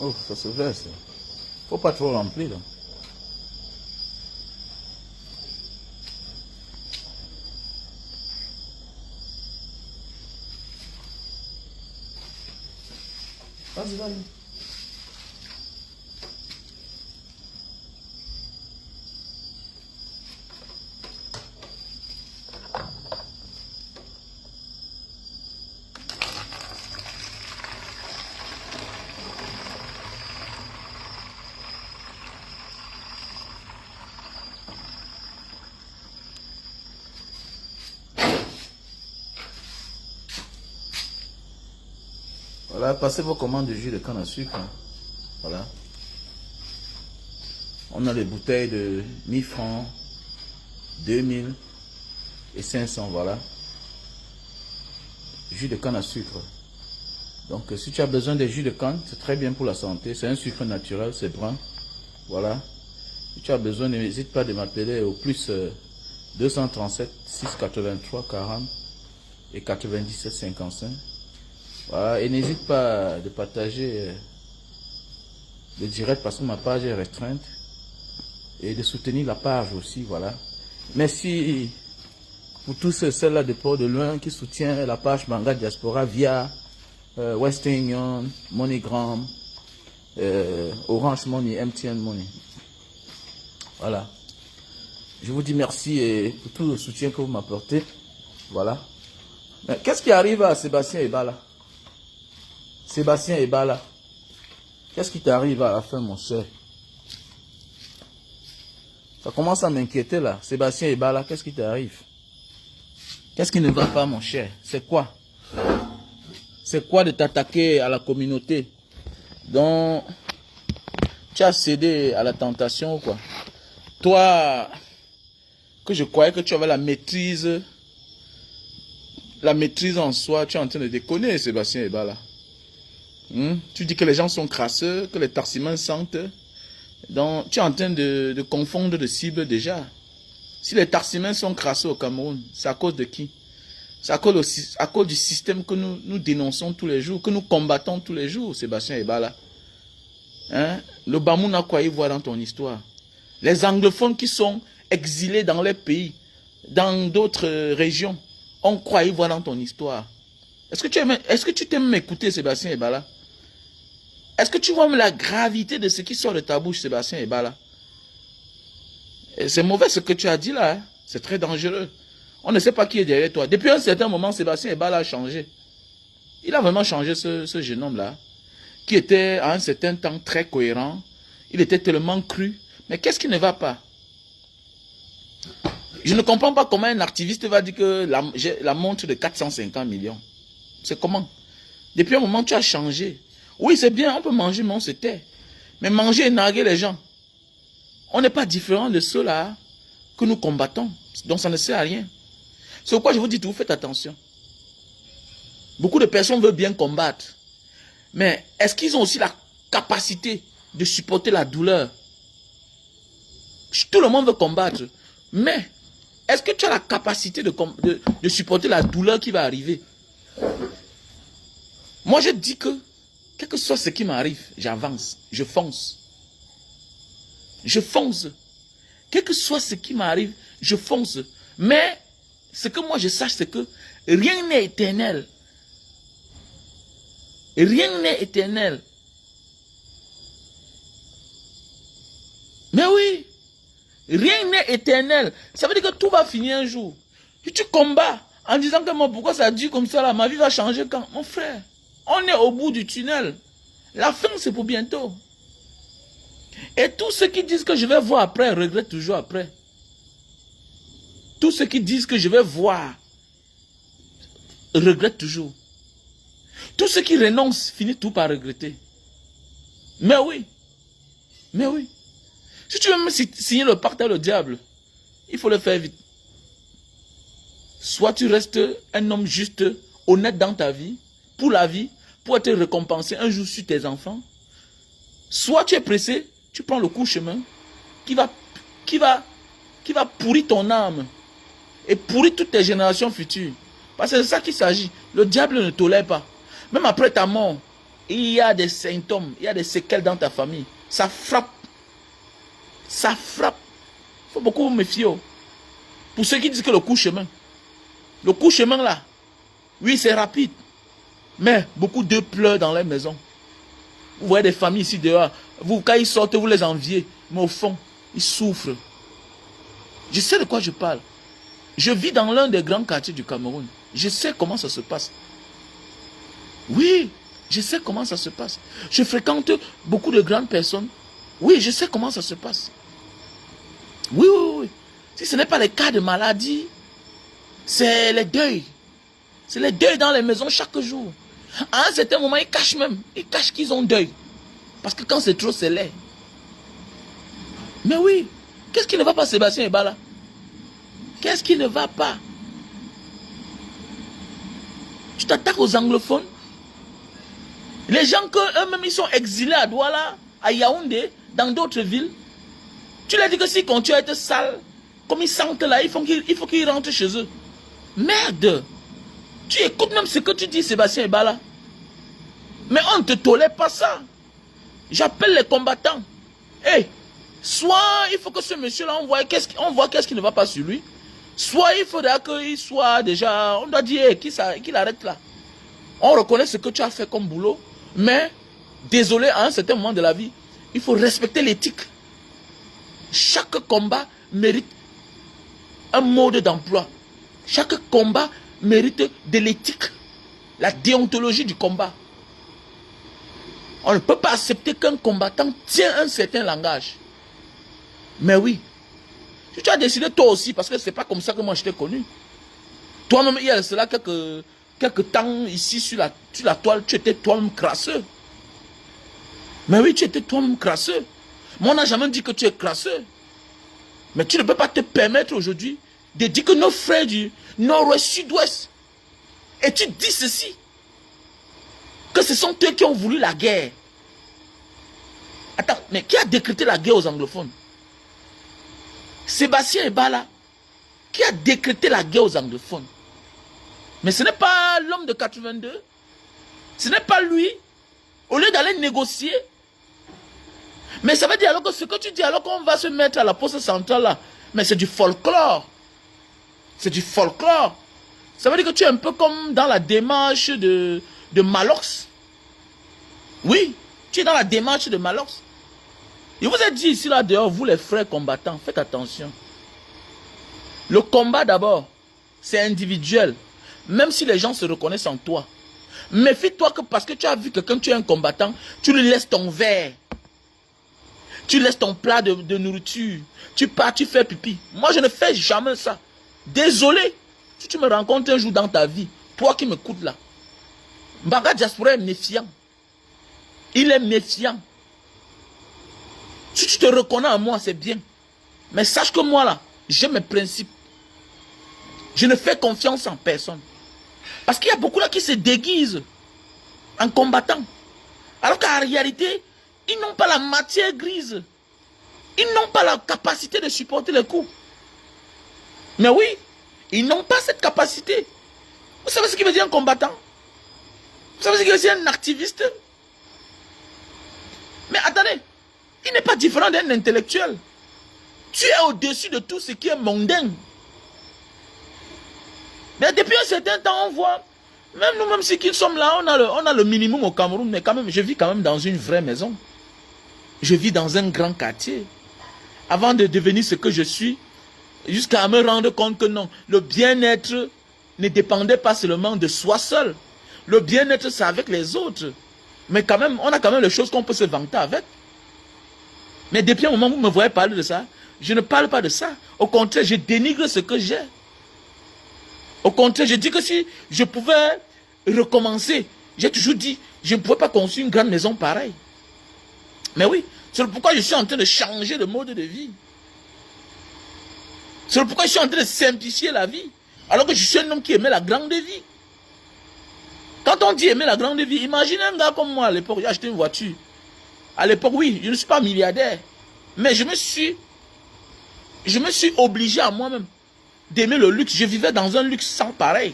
Oh, ça se verse. Faut pas trop remplir. Là. Vas-y, vas-y. Voilà, passez vos commandes de jus de canne à sucre. Hein. Voilà. On a les bouteilles de 1000 francs, 2000 et 500, voilà. Jus de canne à sucre. Donc, si tu as besoin de jus de canne, c'est très bien pour la santé. C'est un sucre naturel, c'est brun. Voilà. Si tu as besoin, n'hésite pas de m'appeler au plus 237 683 40 et 97 55. Voilà. Et n'hésite pas de partager le direct parce que ma page est restreinte. Et de soutenir la page aussi, voilà. Merci pour tous ceux-là de Port de Loin qui soutiennent la page Manga Diaspora via Western Union, MoneyGram, Orange Money, MTN Money. Voilà. Je vous dis merci et pour tout le soutien que vous m'apportez. Voilà. Mais qu'est-ce qui arrive à Sébastien Ebala? Sébastien Ebala. Qu'est-ce qui t'arrive à la fin, mon cher? Ça commence à m'inquiéter là. Sébastien Ebala, qu'est-ce qui t'arrive? Qu'est-ce qui ne va pas, mon cher? C'est quoi? C'est quoi de t'attaquer à la communauté dont tu as cédé à la tentation ou quoi? Toi, que je croyais que tu avais la maîtrise en soi, tu es en train de déconner, Sébastien Ebala. Tu dis que les gens sont crasseux, que les tarsimins sentent. Donc, tu es en train de confondre de cibles déjà. Si les tarsimins sont crasseux au Cameroun, c'est à cause de qui? C'est à cause du système que nous dénonçons tous les jours, que nous combattons tous les jours, Sébastien Ebala. Hein? Le Bamouna, quoi y voit dans ton histoire? Les anglophones qui sont exilés dans les pays, dans d'autres régions, on croit y voir dans ton histoire. Est-ce que tu t'aimes m'écouter, Sébastien Ebala? Est-ce que tu vois la gravité de ce qui sort de ta bouche, Sébastien Ebala? C'est mauvais ce que tu as dit là. Hein? C'est très dangereux. On ne sait pas qui est derrière toi. Depuis un certain moment, Sébastien Ebala a changé. Il a vraiment changé ce jeune homme-là, qui était à un certain temps très cohérent. Il était tellement cru. Mais qu'est-ce qui ne va pas? Je ne comprends pas comment un activiste va dire que la montre de 450 millions. C'est comment? Depuis un moment, tu as changé. Oui, c'est bien, on peut manger, mais on se tait. Mais manger et narguer les gens, on n'est pas différent de ceux-là que nous combattons. Donc ça ne sert à rien. C'est pourquoi je vous dis tout, faites attention. Beaucoup de personnes veulent bien combattre. Mais est-ce qu'ils ont aussi la capacité de supporter la douleur? Tout le monde veut combattre. Mais est-ce que tu as la capacité de supporter la douleur qui va arriver? Moi, je dis que, quel que soit ce qui m'arrive, j'avance, je fonce. Je fonce. Quel que soit ce qui m'arrive, je fonce. Mais, ce que moi je sache, c'est que rien n'est éternel. Rien n'est éternel. Mais oui, rien n'est éternel. Ça veut dire que tout va finir un jour. Si tu combats en disant que moi, pourquoi ça dure comme ça là, ma vie va changer quand? Mon frère, on est au bout du tunnel. La fin, c'est pour bientôt. Et tous ceux qui disent que je vais voir après, regrettent toujours après. Tous ceux qui disent que je vais voir, regrettent toujours. Tous ceux qui renoncent, finissent tout par regretter. Mais oui. Mais oui. Si tu veux me signer le pacte avec le diable, il faut le faire vite. Soit tu restes un homme juste, honnête dans ta vie, pour la vie, pour être récompensé un jour sur tes enfants. Soit tu es pressé, tu prends le court chemin qui va pourrir ton âme et pourrir toutes tes générations futures. Parce que c'est ça qu'il s'agit. Le diable ne tolère pas. Même après ta mort, il y a des symptômes, il y a des séquelles dans ta famille. Ça frappe. Ça frappe. Il faut beaucoup vous méfier. Pour ceux qui disent que le coup-chemin là, oui, c'est rapide. Mais beaucoup d'eux pleurent dans les maisons. Vous voyez des familles ici dehors. Vous, quand ils sortent, vous les enviez. Mais au fond, ils souffrent. Je sais de quoi je parle. Je vis dans l'un des grands quartiers du Cameroun. Je sais comment ça se passe. Oui, je sais comment ça se passe. Je fréquente beaucoup de grandes personnes. Oui, je sais comment ça se passe. Oui, oui, oui. Si ce n'est pas les cas de maladie, c'est les deuils. C'est les deuils dans les maisons chaque jour. À un certain moment, ils cachent même. Ils cachent qu'ils ont deuil. Parce que quand c'est trop, c'est laid. Mais oui, qu'est-ce qui ne va pas, Sébastien Ebala? Qu'est-ce qui ne va pas? Tu t'attaques aux anglophones. Les gens qu'eux-mêmes, ils sont exilés à Douala, à Yaoundé, dans d'autres villes. Tu leur dis que s'ils continuent à être sales, comme ils sentent là, il faut qu'ils rentrent chez eux. Merde! Tu écoutes même ce que tu dis, Sébastien Ebala. Mais on ne te tolère pas ça. J'appelle les combattants. Hey, soit il faut que ce monsieur-là, on voit qu'est-ce qui ne va pas sur lui. Soit il faudra qu'il soit déjà, on doit dire hey, qu'il arrête là. On reconnaît ce que tu as fait comme boulot. Mais, désolé, à un certain moment de la vie, il faut respecter l'éthique. Chaque combat mérite un mode d'emploi. Chaque combat mérite de l'éthique. La déontologie du combat. On ne peut pas accepter qu'un combattant tient un certain langage. Mais oui. Si tu as décidé toi aussi, parce que c'est pas comme ça que moi je t'ai connu. Toi-même, il y a cela quelques temps ici sur la toile, tu étais toi-même crasseux. Mais oui, tu étais toi-même crasseux. Moi, on n'a jamais dit que tu es crasseux. Mais tu ne peux pas te permettre aujourd'hui de dire que nos frères du nord-ouest, sud-ouest, et tu dis ceci, que ce sont eux qui ont voulu la guerre. Attends, mais qui a décrété la guerre aux anglophones? Sébastien Ebala, qui a décrété la guerre aux anglophones. Mais ce n'est pas l'homme de 82. Ce n'est pas lui. Au lieu d'aller négocier. Mais ça veut dire alors que ce que tu dis, alors qu'on va se mettre à la poste centrale là, mais c'est du folklore. C'est du folklore. Ça veut dire que tu es un peu comme dans la démarche de Malox. Oui, tu es dans la démarche de Malox. Je vous ai dit ici là dehors, vous les frères combattants, faites attention. Le combat d'abord, c'est individuel. Même si les gens se reconnaissent en toi. Méfie-toi que parce que tu as vu que quand tu es un combattant, tu lui laisses ton verre. Tu laisses ton plat de nourriture. Tu pars, tu fais pipi. Moi, je ne fais jamais ça. Désolé. Si tu me rencontres un jour dans ta vie, toi qui m'écoutes là, Mbaga Diaspora est méfiant. Il est méfiant. Si tu te reconnais en moi, c'est bien. Mais sache que moi là, j'ai mes principes. Je ne fais confiance en personne. Parce qu'il y a beaucoup là qui se déguisent en combattant. Alors qu'en réalité, ils n'ont pas la matière grise. Ils n'ont pas la capacité de supporter les coups. Mais oui, ils n'ont pas cette capacité. Vous savez ce qui veut dire un combattant? Vous savez ce qui veut dire un activiste? Mais attendez, il n'est pas différent d'un intellectuel. Tu es au-dessus de tout ce qui est mondain. Mais depuis un certain temps, on voit, même nous-mêmes, ceux qui sommes là, on a le minimum au Cameroun, mais quand même, je vis quand même dans une vraie maison. Je vis dans un grand quartier. Avant de devenir ce que je suis, jusqu'à me rendre compte que non, le bien-être ne dépendait pas seulement de soi seul. Le bien-être, c'est avec les autres. Mais quand même, on a quand même les choses qu'on peut se vanter avec. Mais depuis un moment où vous me voyez parler de ça, je ne parle pas de ça. Au contraire, je dénigre ce que j'ai. Au contraire, je dis que si je pouvais recommencer, j'ai toujours dit, je ne pouvais pas construire une grande maison pareille. Mais oui, c'est pourquoi je suis en train de changer de mode de vie. C'est pourquoi je suis en train de simplifier la vie. Alors que je suis un homme qui aimait la grande vie. Quand on dit aimer la grande vie, imaginez un gars comme moi à l'époque, j'ai acheté une voiture. À l'époque, oui, je ne suis pas milliardaire. Mais je me suis obligé à moi-même d'aimer le luxe. Je vivais dans un luxe sans pareil.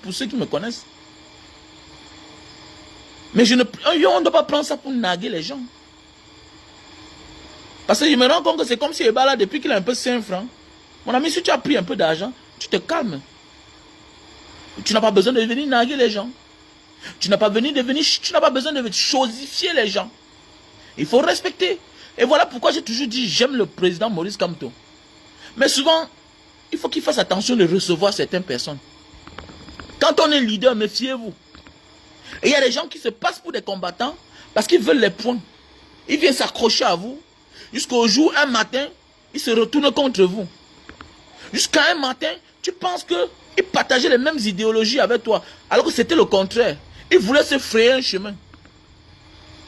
Pour ceux qui me connaissent. Mais on ne doit pas prendre ça pour naguer les gens. Parce que je me rends compte que c'est comme si Ebala, depuis qu'il a un peu 5 francs, mon ami, si tu as pris un peu d'argent, tu te calmes. Tu n'as pas besoin de venir naguer les gens. Tu n'as pas besoin de chosifier les gens. Il faut respecter. Et voilà pourquoi j'ai toujours dit, j'aime le président Maurice Kamto. Mais souvent, il faut qu'il fasse attention de recevoir certaines personnes. Quand on est leader, méfiez-vous. Et il y a des gens qui se passent pour des combattants parce qu'ils veulent les points. Ils viennent s'accrocher à vous. Jusqu'au jour, un matin, ils se retournent contre vous. Jusqu'à un matin, tu penses qu'ils partageaient les mêmes idéologies avec toi. Alors que c'était le contraire. Ils voulaient se frayer un chemin.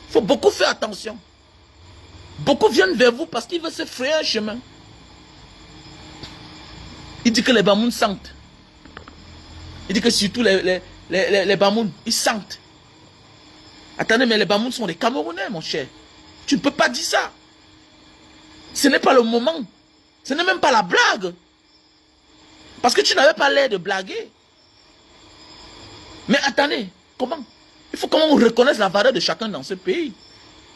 Il faut beaucoup faire attention. Beaucoup viennent vers vous parce qu'ils veulent se frayer un chemin. Il dit que les Bamouns sentent. Il dit que surtout les Bamouns, ils sentent. Attendez, mais les Bamouns sont des Camerounais, mon cher. Tu ne peux pas dire ça. Ce n'est pas le moment. Ce n'est même pas la blague. Parce que tu n'avais pas l'air de blaguer. Mais attendez, comment? Il faut qu'on reconnaisse la valeur de chacun dans ce pays.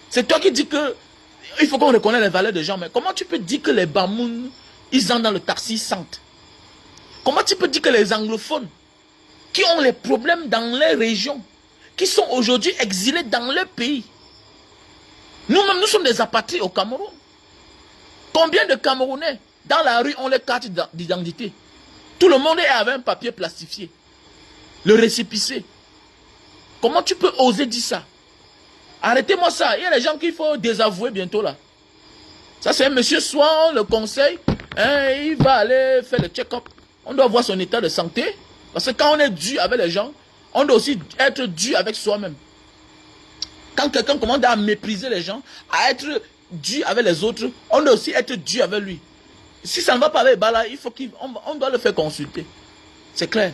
C'est toi qui dis que il faut qu'on reconnaisse les valeurs des gens. Mais comment tu peux dire que les Bamouns, ils entrent dans le taxi, ils sentent? Comment tu peux dire que les anglophones, qui ont les problèmes dans les régions, qui sont aujourd'hui exilés dans leur pays, nous-mêmes, nous sommes des apatrides au Cameroun. Combien de Camerounais, dans la rue, ont les cartes d'identité? Tout le monde est avec un papier plastifié. Le récépissé. Comment tu peux oser dire ça? Arrêtez-moi ça. Il y a des gens qu'il faut désavouer bientôt là. Ça c'est un monsieur, soit on le conseille, hein, il va aller faire le check-up. On doit voir son état de santé. Parce que quand on est dur avec les gens, on doit aussi être dur avec soi-même. Quand quelqu'un commence à mépriser les gens, à être dur avec les autres, on doit aussi être dur avec lui. Si ça ne va pas avec Bala, il faut on doit le faire consulter. C'est clair.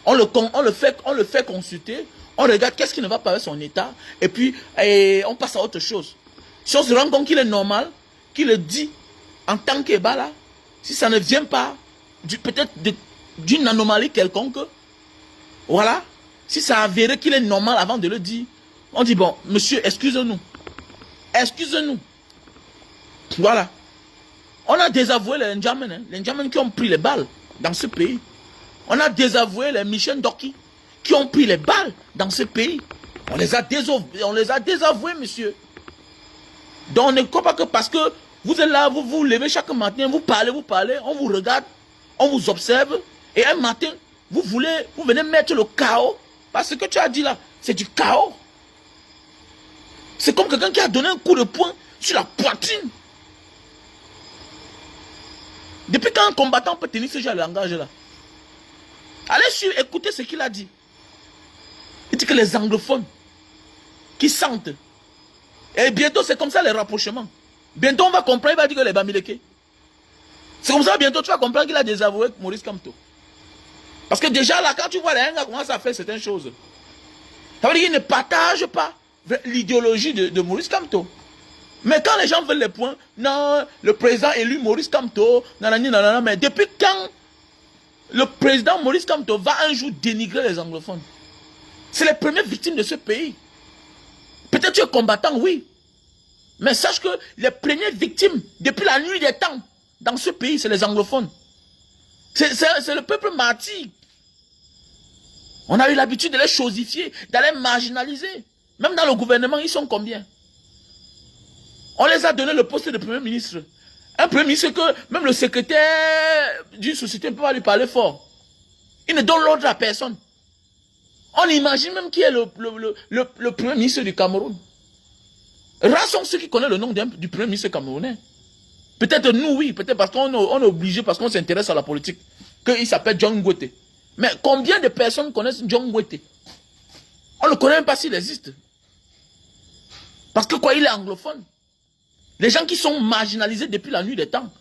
On le fait consulter. On regarde qu'est-ce qui ne va pas avec son état. Et puis, on passe à autre chose. Si on se rend compte qu'il est normal, qu'il le dit en tant qu'Ebala, si ça ne vient pas peut-être d'une anomalie quelconque, voilà. Si ça a avéré qu'il est normal avant de le dire, on dit, bon, monsieur, excusez-nous. Excusez-nous. Voilà. On a désavoué les Ndjamens, hein, les Ndjamens qui ont pris les balles dans ce pays. On a désavoué les Michel Doki qui ont pris les balles dans ce pays. On les a désavoués, monsieur. Donc on ne croit pas que parce que vous êtes là, vous vous levez chaque matin, vous parlez, on vous regarde, on vous observe, et un matin, vous venez mettre le chaos. Parce que ce que tu as dit là, c'est du chaos. C'est comme quelqu'un qui a donné un coup de poing sur la poitrine. Depuis quand un combattant peut tenir ce genre de langage là? Allez écoutez ce qu'il a dit. Il dit que les anglophones qui sentent. Et bientôt c'est comme ça les rapprochements. Bientôt on va comprendre, il va dire que les Bamileke. C'est comme ça bientôt tu vas comprendre qu'il a désavoué Maurice Kamto. Parce que déjà là quand tu vois les Henga commencent à faire certaines choses, ça veut dire qu'ils ne partagent pas l'idéologie de Maurice Kamto. Mais quand les gens veulent les points, non, le président élu Maurice Kamto, nanani, nanana, mais depuis quand le président Maurice Kamto va un jour dénigrer les anglophones? C'est les premières victimes de ce pays. Peut-être tu es combattant, oui. Mais sache que les premières victimes, depuis la nuit des temps, dans ce pays, c'est les anglophones. C'est le peuple martyr. On a eu l'habitude de les chosifier, d'aller marginaliser. Même dans le gouvernement, ils sont combien? On les a donné le poste de premier ministre. Un premier ministre que même le secrétaire d'une société ne peut pas lui parler fort. Il ne donne l'ordre à personne. On imagine même qui est le premier ministre du Cameroun. Rares sont ceux qui connaissent le nom du premier ministre camerounais. Peut-être nous, oui. Peut-être parce qu'on est obligé, parce qu'on s'intéresse à la politique, qu'il s'appelle John Ngwete. Mais combien de personnes connaissent John Ngwete? On ne connaît même pas s'il existe. Parce que quoi, il est anglophone. Les gens qui sont marginalisés depuis la nuit des temps.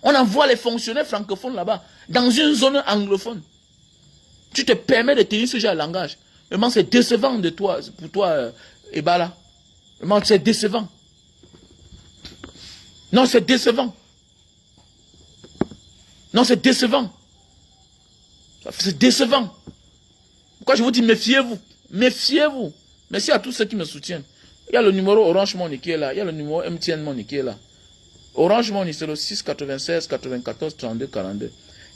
On envoie les fonctionnaires francophones là-bas, dans une zone anglophone. Tu te permets de tenir ce genre de langage. Vraiment, c'est décevant de toi, pour toi, Ebala. Vraiment, c'est décevant. Non, c'est décevant. Non, c'est décevant. C'est décevant. Pourquoi je vous dis méfiez-vous? Méfiez-vous. Merci à tous ceux qui me soutiennent. Il y a le numéro Orange Money qui est là. Il y a le numéro MTN Money qui est là. Orange Money, c'est le 6 96 94 32 42.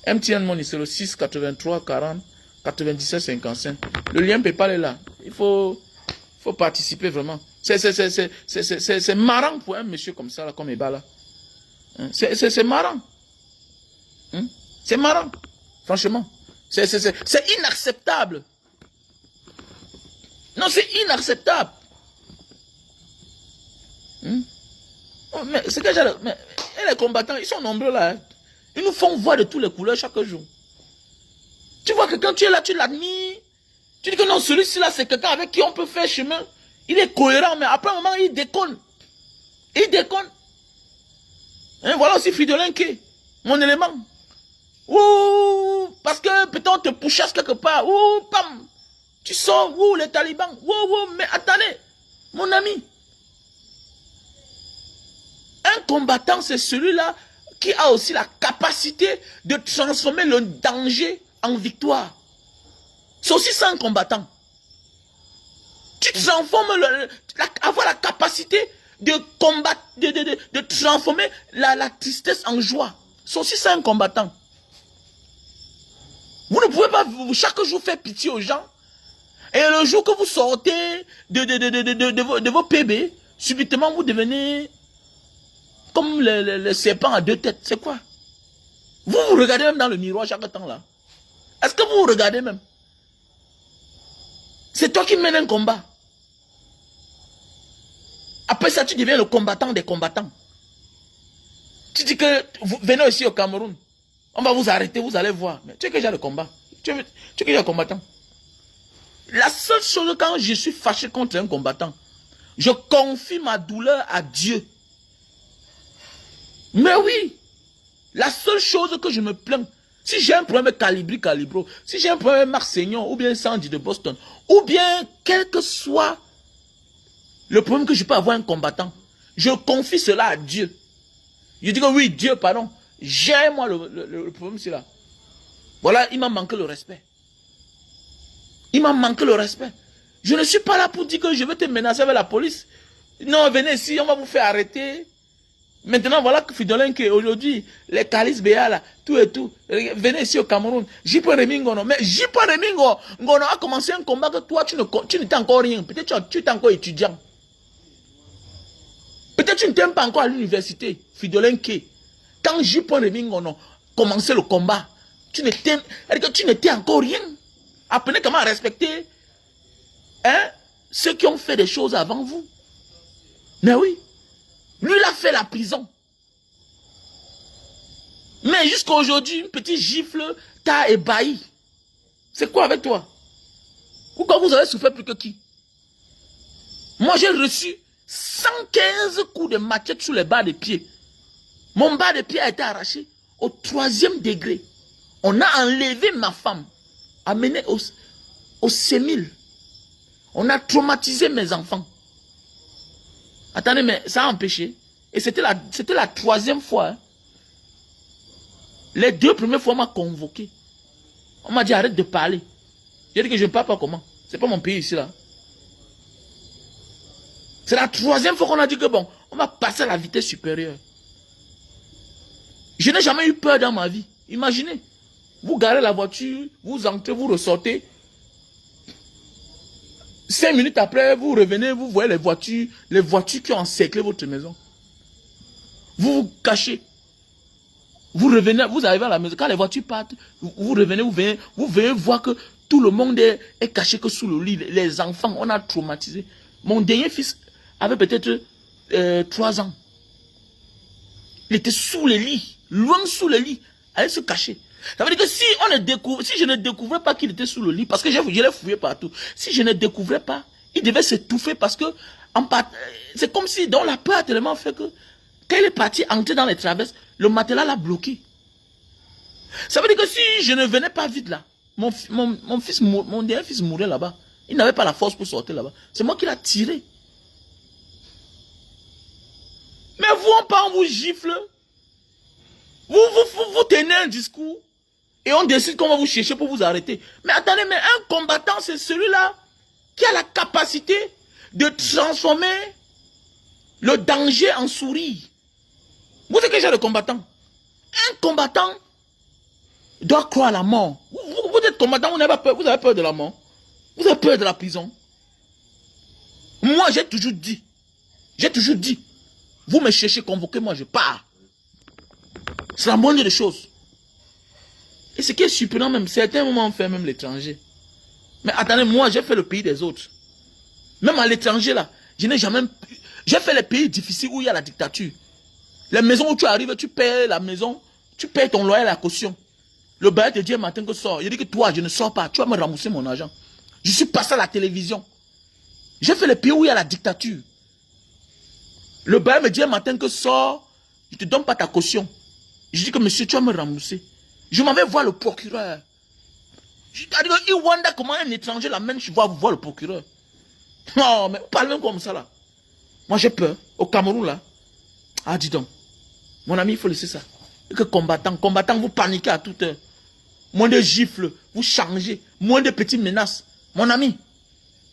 MTN Money, c'est le 6 83 40 97 55. Le lien PayPal est là. Il faut participer vraiment. C'est marrant pour un monsieur comme ça, là, comme Ebala. Hein? C'est marrant. Hein? C'est marrant. Franchement. C'est inacceptable. Non, c'est inacceptable. Hein? Oh, mais c'est que les combattants, ils sont nombreux là. Hein? Ils nous font voir de toutes les couleurs chaque jour. Tu vois que quand tu es là, tu l'admires. Tu dis que non, celui-ci là, c'est quelqu'un avec qui on peut faire chemin. Il est cohérent, mais après un moment, il déconne. Il déconne. Hein, voilà aussi Fridolin qui est mon élément. Ouh, parce que peut-être on te pouchasse quelque part. Ouh, pam. Tu sors, ouh, les talibans. Ouh, mais attendez, mon ami. Un combattant, c'est celui-là qui a aussi la capacité de transformer le danger en victoire. C'est aussi ça un combattant. Tu transformes, avoir la capacité de combattre, de transformer la tristesse en joie. C'est aussi ça un combattant. Vous ne pouvez pas chaque jour faire pitié aux gens. Et le jour que vous sortez de vos PB, subitement vous devenez comme le serpent à deux têtes. C'est quoi? Vous vous regardez même dans le miroir chaque temps là. Est-ce que vous vous regardez même? C'est toi qui mènes un combat. Après ça, tu deviens le combattant des combattants. Tu dis que vous venez ici au Cameroun. On va vous arrêter, vous allez voir. Mais tu es déjà le combat. Tu es déjà le combattant. La seule chose quand je suis fâché contre un combattant, je confie ma douleur à Dieu. Mais oui, la seule chose que je me plains, si j'ai un problème Calibro, si j'ai un problème Marseillon, ou bien Sandy de Boston, ou bien quel que soit le problème que je peux avoir un combattant, je confie cela à Dieu. Je dis que oui, Dieu, pardon, gère-moi le problème, c'est là. Voilà, il m'a manqué le respect. Il m'a manqué le respect. Je ne suis pas là pour dire que je vais te menacer avec la police. Non, venez ici, on va vous faire arrêter. Maintenant, voilà que Fridolin qui aujourd'hui, les Calis Béa là, tout et tout, venez ici au Cameroun. J.P. Rémi Ngono. Mais J.P. Rémi Ngono a commencé un combat que toi, tu n'étais encore rien. Peut-être tu étais encore étudiant. Peut-être tu n'étais pas encore à l'université. Fridolin qui, quand J.P. Rémi Ngono commençait le combat, tu n'étais encore rien. Apprenez comment respecter ceux qui ont fait des choses avant vous. Mais oui. Lui, il a fait la prison. Mais jusqu'à aujourd'hui, une petite gifle t'a ébahi. C'est quoi avec toi? Pourquoi vous avez souffert plus que qui? Moi, j'ai reçu 115 coups de machette sous les bas de pied. Mon bas de pied a été arraché au 3e degré. On a enlevé ma femme, amené au sémile. On a traumatisé mes enfants. Attendez, mais ça a empêché. Et c'était la 3e fois. Hein. Les 2 premières fois, on m'a convoqué. On m'a dit arrête de parler. J'ai dit que je ne parle pas comment. C'est pas mon pays ici là. C'est la 3e fois qu'on a dit que bon, on va passer à la vitesse supérieure. Je n'ai jamais eu peur dans ma vie. Imaginez. Vous garez la voiture, vous entrez, vous ressortez. 5 minutes après, vous revenez, vous voyez les voitures qui ont encerclé votre maison. Vous vous cachez. Vous revenez, vous arrivez à la maison. Quand les voitures partent, vous revenez, vous venez voir que tout le monde est caché que sous le lit. Les enfants, on a traumatisé. Mon dernier fils avait peut-être 3 ans. Il était sous le lit, loin sous le lit, allait se cacher. Ça veut dire que si je ne découvrais pas qu'il était sous le lit, parce que je l'ai fouillé partout, si je ne découvrais pas, il devait s'étouffer parce que c'est comme si dans la peur a tellement fait que quand il est parti entrer dans les traverses, le matelas l'a bloqué. Ça veut dire que si je ne venais pas vite là, mon dernier fils mourait là-bas. Il n'avait pas la force pour sortir là-bas. C'est moi qui l'ai tiré. Mais vous, on vous gifle. Vous tenez un discours et on décide qu'on va vous chercher pour vous arrêter. Mais attendez, mais un combattant, c'est celui-là qui a la capacité de transformer le danger en sourire. Vous êtes quel genre de combattant? Un combattant doit croire à la mort. Vous êtes combattant, vous n'avez pas peur, vous avez peur de la mort. Vous avez peur de la prison. Moi, j'ai toujours dit, vous me cherchez, convoquez-moi, je pars. C'est la moindre des choses. Et ce qui est surprenant même, certains moments on fait même l'étranger. Mais attendez, moi, j'ai fait le pays des autres. Même à l'étranger, là, je n'ai jamais... J'ai fait les pays difficiles où il y a la dictature. Les maisons où tu arrives, tu payes la maison, tu payes ton loyer, la caution. Le bailleur te dit un matin que sort. Il dit que toi, je ne sors pas, tu vas me rembourser mon argent. Je suis passé à la télévision. J'ai fait les pays où il y a la dictature. Le bailleur me dit un matin que sort, je ne te donne pas ta caution. Je dis que monsieur, tu vas me rembourser. Je m'en vais voir le procureur. Je dis, il wonder comment un étranger l'amène, je vais voir le procureur. Non, mais parle même comme ça là. Moi j'ai peur. Au Cameroun là. Ah, dis donc. Mon ami, il faut laisser ça. Et que combattant, vous paniquez à toute heure. Moins de gifles, vous changez. Moins de petites menaces. Mon ami,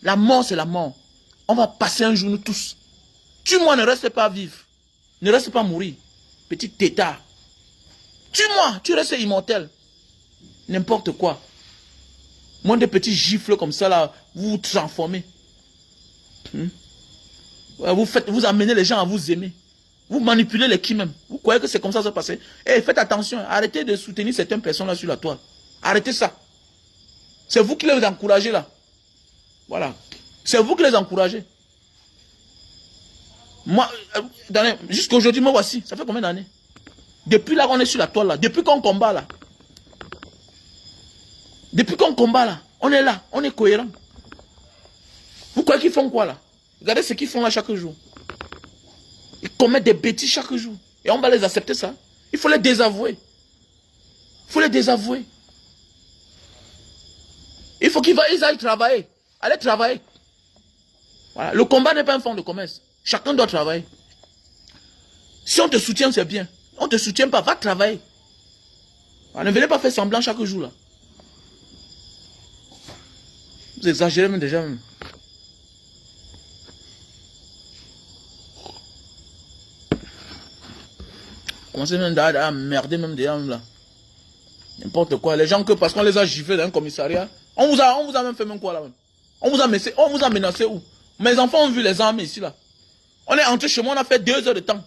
la mort c'est la mort. On va passer un jour nous tous. Tue-moi, ne reste pas vivre. Ne reste pas mourir. Petit tétard. Tue-moi, tu restes immortel. N'importe quoi. Moins de petits gifles comme ça là, vous vous transformez. Vous amenez les gens à vous aimer. Vous manipulez les qui même. Vous croyez que c'est comme ça que ça se passe. Eh, faites attention. Arrêtez de soutenir certaines personnes là sur la toile. Arrêtez ça. C'est vous qui les encouragez là. Voilà. C'est vous qui les encouragez. Moi, jusqu'à aujourd'hui, moi voici. Ça fait combien d'années? Depuis là qu'on est sur la toile là. Depuis qu'on combat là. Depuis qu'on combat là. On est là. On est cohérent. Vous croyez qu'ils font quoi là? Regardez ce qu'ils font là chaque jour. Ils commettent des bêtises chaque jour. Et on va les accepter ça. Il faut les désavouer. Il faut les désavouer. Il faut qu'ils aillent travailler. Allez travailler. Voilà. Le combat n'est pas un fonds de commerce. Chacun doit travailler. Si on te soutient, c'est bien. On ne te soutient pas, va travailler. Alors, ne venez pas faire semblant chaque jour là. Vous exagérez même déjà. Même. Commencez même à merder même déjà même là. N'importe quoi. Les gens que parce qu'on les a giflés dans un commissariat, on vous a même fait même quoi là même. On vous a menacé où? Mes enfants ont vu les armes ici là. On est entré chez moi, on a fait 2 heures de temps.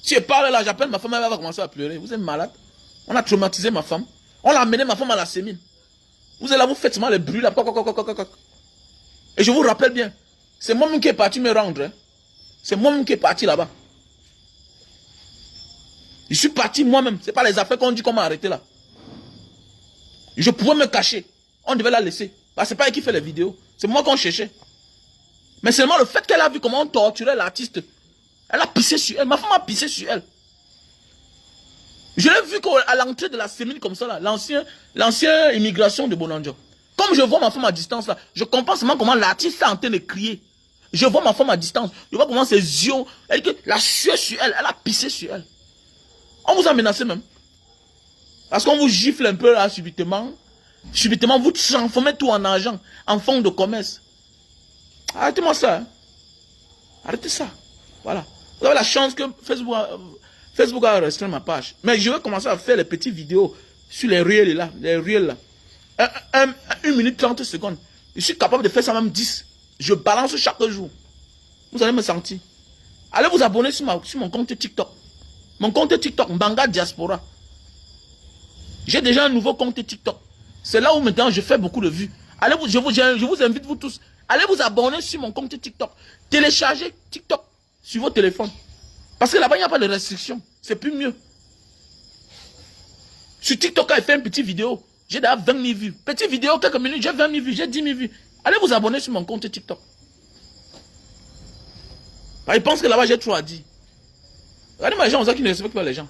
Si je parle là, j'appelle ma femme, elle va commencer à pleurer. Vous êtes malade? On a traumatisé ma femme. On a amené ma femme à la sémine. Vous êtes là, vous faites seulement les bruits là. Et je vous rappelle bien, c'est moi-même qui est parti me rendre. Hein. C'est moi-même qui est parti là-bas. Je suis parti moi-même. Ce n'est pas les affaires qu'on dit qu'on m'a arrêté là. Je pouvais me cacher. On devait la laisser. Parce que ce n'est pas elle qui fait les vidéos. C'est moi qu'on cherchait. Mais seulement le fait qu'elle a vu comment on torturait l'artiste. Elle a pissé sur elle. Ma femme a pissé sur elle. Je l'ai vu à l'entrée de la sémine comme ça, l'ancienne immigration de Bonanjo. Comme je vois ma femme à distance, là, je comprends seulement comment l'artiste est en train de crier. Je vois ma femme à distance. Je vois comment ses yeux, elle dit que la sueur sur elle, elle a pissé sur elle. On vous a menacé même. Parce qu'on vous gifle un peu là, subitement. Subitement, vous transformez tout en argent, en fonds de commerce. Arrêtez-moi ça. Hein. Arrêtez ça. Voilà. Vous avez la chance que Facebook a restreint ma page. Mais je vais commencer à faire les petites vidéos sur les réels là. Les réels là. 1 minute 30 secondes. Je suis capable de faire ça même 10. Je balance chaque jour. Vous allez me sentir. Allez vous abonner sur mon compte TikTok. Mon compte TikTok, Mbanga Diaspora. J'ai déjà un nouveau compte TikTok. C'est là où maintenant je fais beaucoup de vues. Allez je vous invite vous tous. Allez vous abonner sur mon compte TikTok. Téléchargez TikTok sur vos téléphones. Parce que là-bas, il n'y a pas de restriction. C'est plus mieux. Sur TikTok, il fait une petite vidéo. J'ai déjà 20 000 vues. Petite vidéo, quelques minutes, j'ai 20 000 vues, j'ai 10 000 vues. Allez vous abonner sur mon compte TikTok. Ils pensent que là-bas, j'ai trop à dire. Regardez-moi les gens, on sait qu'ils ne respectent pas les gens.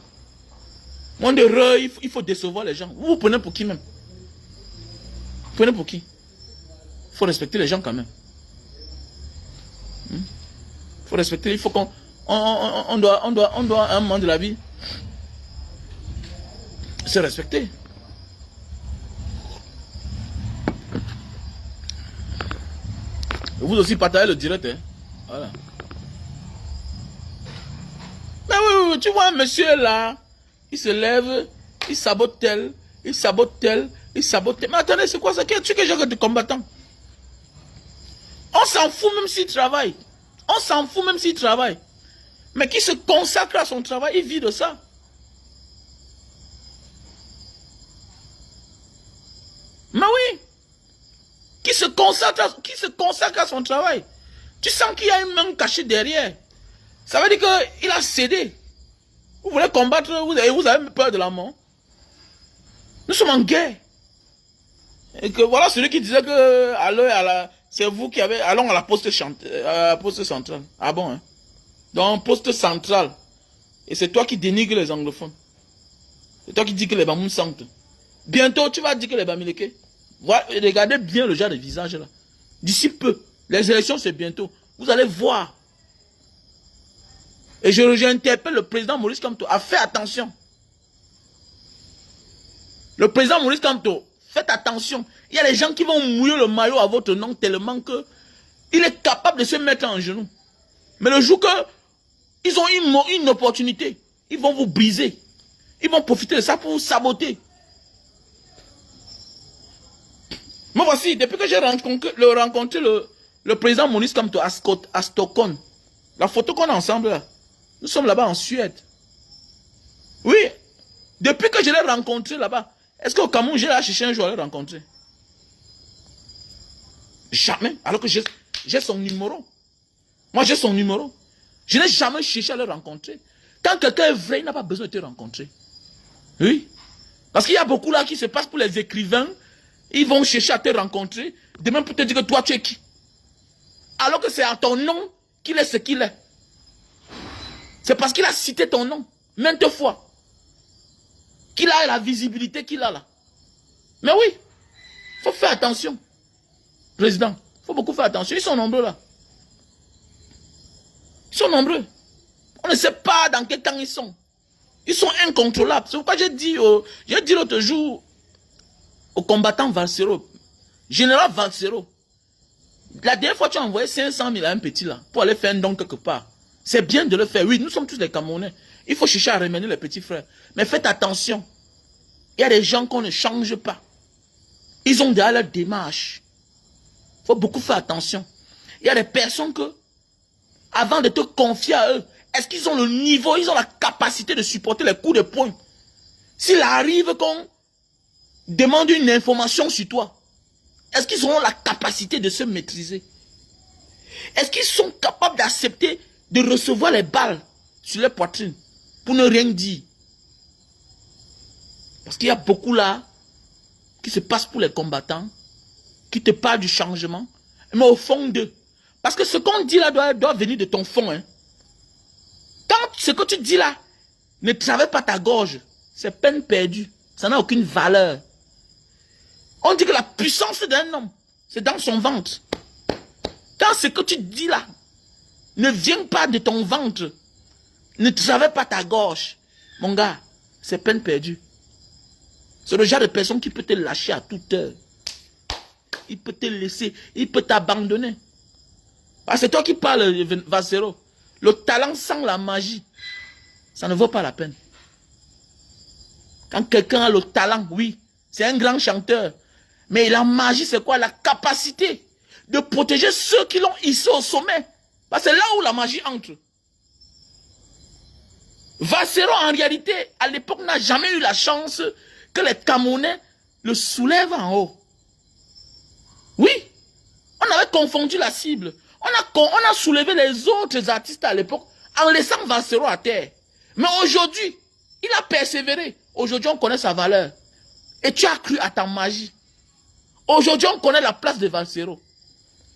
Moins de reuil, il faut décevoir les gens. Vous vous prenez pour qui même? Vous prenez pour qui? Il faut respecter les gens quand même. Il faut respecter, il faut qu'on... On doit à un moment de la vie se respecter. Vous aussi partagez le direct. Hein? Voilà. Mais oui, tu vois un monsieur là, il se lève, il sabote tel, il sabote tel, il sabote tel. Mais attendez, c'est quoi ça? Quel truc que j'ai de combattant? On s'en fout même s'il travaille. On s'en fout même s'il travaille. Mais qui se consacre à son travail, il vit de ça. Mais oui. Qui se consacre à son travail. Tu sens qu'il y a une main cachée derrière. Ça veut dire qu'il a cédé. Vous voulez combattre, vous avez peur de la mort. Nous sommes en guerre. Et que voilà celui qui disait que c'est vous qui avez... Allons à la poste centrale. Ah bon, hein? Donc, poste central. Et c'est toi qui dénigres les anglophones. C'est toi qui dis que les Bamouns sentent. Bientôt, tu vas dire que les Bamileke. Voilà, regardez bien le genre de visage là. D'ici peu. Les élections, c'est bientôt. Vous allez voir. Et j'interpelle le président Maurice Kamto à faire attention. Le président Maurice Kamto, faites attention. Il y a des gens qui vont mouiller le maillot à votre nom tellement que il est capable de se mettre en genoux. Mais le jour que ils ont une opportunité, ils vont vous briser. Ils vont profiter de ça pour vous saboter. Mais voici, depuis que j'ai rencontré le président Maurice Kamto à Stockholm, la photo qu'on a ensemble là, nous sommes là-bas en Suède. Oui, depuis que je l'ai rencontré là-bas, est-ce qu'au Cameroun, j'ai cherché un jour à le rencontrer? Jamais, alors que j'ai son numéro. Moi, j'ai son numéro. Je n'ai jamais cherché à le rencontrer. Quand quelqu'un est vrai, il n'a pas besoin de te rencontrer. Oui. Parce qu'il y a beaucoup là qui se passent pour les écrivains. Ils vont chercher à te rencontrer. Demain pour te dire que toi, tu es qui? Alors que c'est à ton nom qu'il est ce qu'il est. C'est parce qu'il a cité ton nom. Maintes fois. Qu'il a la visibilité qu'il a là. Mais oui. Il faut faire attention. Président. Il faut beaucoup faire attention. Ils sont nombreux là. Ils sont nombreux. On ne sait pas dans quel temps ils sont. Ils sont incontrôlables. C'est pourquoi j'ai dit l'autre jour au combattant Valsero, général Valsero, la dernière fois tu as envoyé 500 000 à un petit là, pour aller faire un don quelque part. C'est bien de le faire. Oui, nous sommes tous des Camerounais. Il faut chercher à ramener les petits frères. Mais faites attention. Il y a des gens qu'on ne change pas. Ils ont déjà leur démarche. Il faut beaucoup faire attention. Il y a des personnes que, avant de te confier à eux, est-ce qu'ils ont le niveau, ils ont la capacité de supporter les coups de poing? S'il arrive qu'on demande une information sur toi, est-ce qu'ils auront la capacité de se maîtriser? Est-ce qu'ils sont capables d'accepter de recevoir les balles sur leur poitrine pour ne rien dire? Parce qu'il y a beaucoup là qui se passent pour les combattants, qui te parlent du changement, mais au fond d'eux. Parce que ce qu'on dit là doit venir de ton fond. Hein. Quand ce que tu dis là ne travaille pas ta gorge, c'est peine perdue. Ça n'a aucune valeur. On dit que la puissance d'un homme, c'est dans son ventre. Quand ce que tu dis là ne vient pas de ton ventre, ne travaille pas ta gorge, mon gars, c'est peine perdue. C'est le genre de personne qui peut te lâcher à toute heure. Il peut te laisser, il peut t'abandonner. Ah, c'est toi qui parles, Valsero. Le talent sans la magie, ça ne vaut pas la peine. Quand quelqu'un a le talent, oui, c'est un grand chanteur. Mais la magie, c'est quoi? La capacité de protéger ceux qui l'ont hissé au sommet. C'est là où la magie entre. Valsero, en réalité, à l'époque, n'a jamais eu la chance que les Camerounais le soulèvent en haut. Oui, on avait confondu la cible. On a soulevé les autres artistes à l'époque en laissant Valsero à terre. Mais aujourd'hui, il a persévéré. Aujourd'hui, on connaît sa valeur. Et tu as cru à ta magie. Aujourd'hui, on connaît la place de Valsero.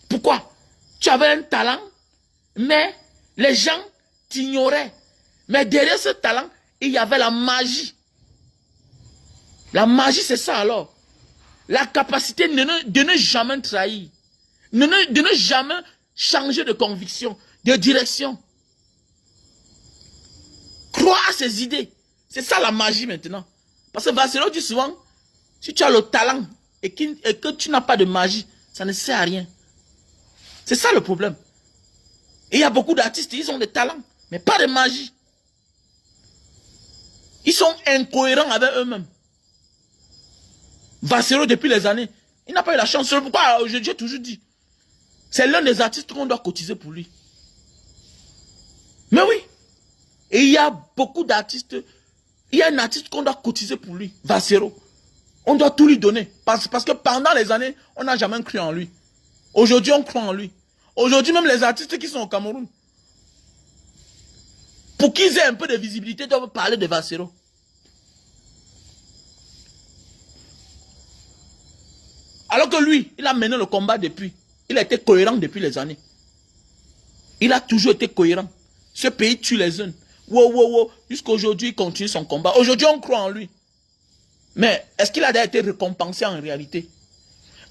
Pourquoi? Tu avais un talent, mais les gens t'ignoraient. Mais derrière ce talent, il y avait la magie. La magie, c'est ça alors. La capacité de ne jamais trahir. De ne jamais changer de conviction, de direction. Croire à ses idées. C'est ça la magie maintenant. Parce que Valsero dit souvent, si tu as le talent et que tu n'as pas de magie, ça ne sert à rien. C'est ça le problème. Et il y a beaucoup d'artistes, ils ont des talents, mais pas de magie. Ils sont incohérents avec eux-mêmes. Vassero, depuis les années, il n'a pas eu la chance. Pourquoi j'ai toujours dit, c'est l'un des artistes qu'on doit cotiser pour lui. Mais oui. Et il y a beaucoup d'artistes. Il y a un artiste qu'on doit cotiser pour lui. Vassero. On doit tout lui donner. Parce que pendant les années, on n'a jamais cru en lui. Aujourd'hui, on croit en lui. Aujourd'hui, même les artistes qui sont au Cameroun, pour qu'ils aient un peu de visibilité, doivent parler de Vassero. Alors que lui, il a mené le combat depuis. Il a été cohérent depuis les années. Il a toujours été cohérent. Ce pays tue les jeunes. Wow. Jusqu'à aujourd'hui, il continue son combat. Aujourd'hui, on croit en lui. Mais est-ce qu'il a déjà été récompensé en réalité?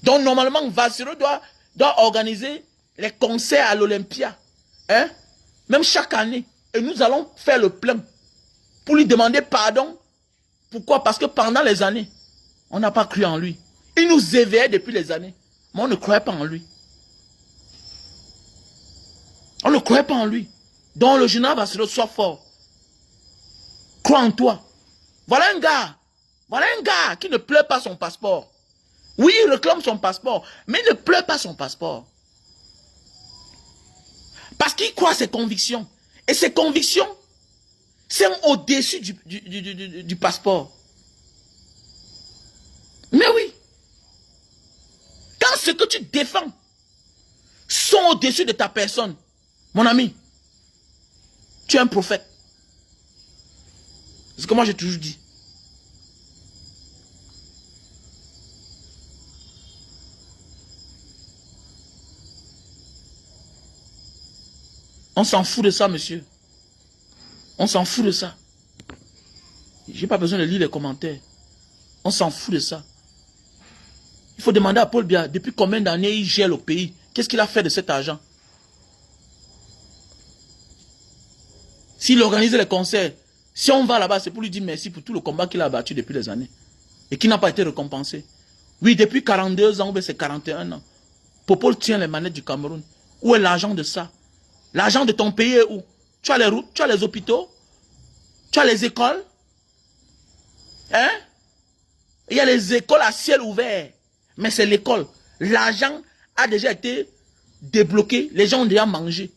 Donc, normalement, Vassero doit organiser les concerts à l'Olympia. Hein? Même chaque année. Et nous allons faire le plein. Pour lui demander pardon. Pourquoi? Parce que pendant les années, on n'a pas cru en lui. Il nous éveillait depuis les années. Mais on ne croyait pas en lui. On ne croyait pas en lui. Donc le général Vassero, soit fort. Crois en toi. Voilà un gars qui ne pleure pas son passeport. Oui, il réclame son passeport, mais il ne pleure pas son passeport. Parce qu'il croit à ses convictions. Et ses convictions, c'est au-dessus du passeport. Mais oui. Quand ce que tu défends sont au-dessus de ta personne, mon ami, tu es un prophète. C'est ce que moi j'ai toujours dit. On s'en fout de ça, monsieur. On s'en fout de ça. J'ai pas besoin de lire les commentaires. On s'en fout de ça. Il faut demander à Paul Biya, depuis combien d'années il gère le pays? Qu'est-ce qu'il a fait de cet argent? S'il organise les concerts, si on va là-bas, c'est pour lui dire merci pour tout le combat qu'il a battu depuis des années. Et qui n'a pas été récompensé. Oui, depuis 42 ans, ou bien c'est 41 ans. Popol tient les manettes du Cameroun. Où est l'argent de ça? L'argent de ton pays est où? Tu as les routes, tu as les hôpitaux, tu as les écoles. Hein? Il y a les écoles à ciel ouvert. Mais c'est l'école. L'argent a déjà été débloqué. Les gens ont déjà mangé.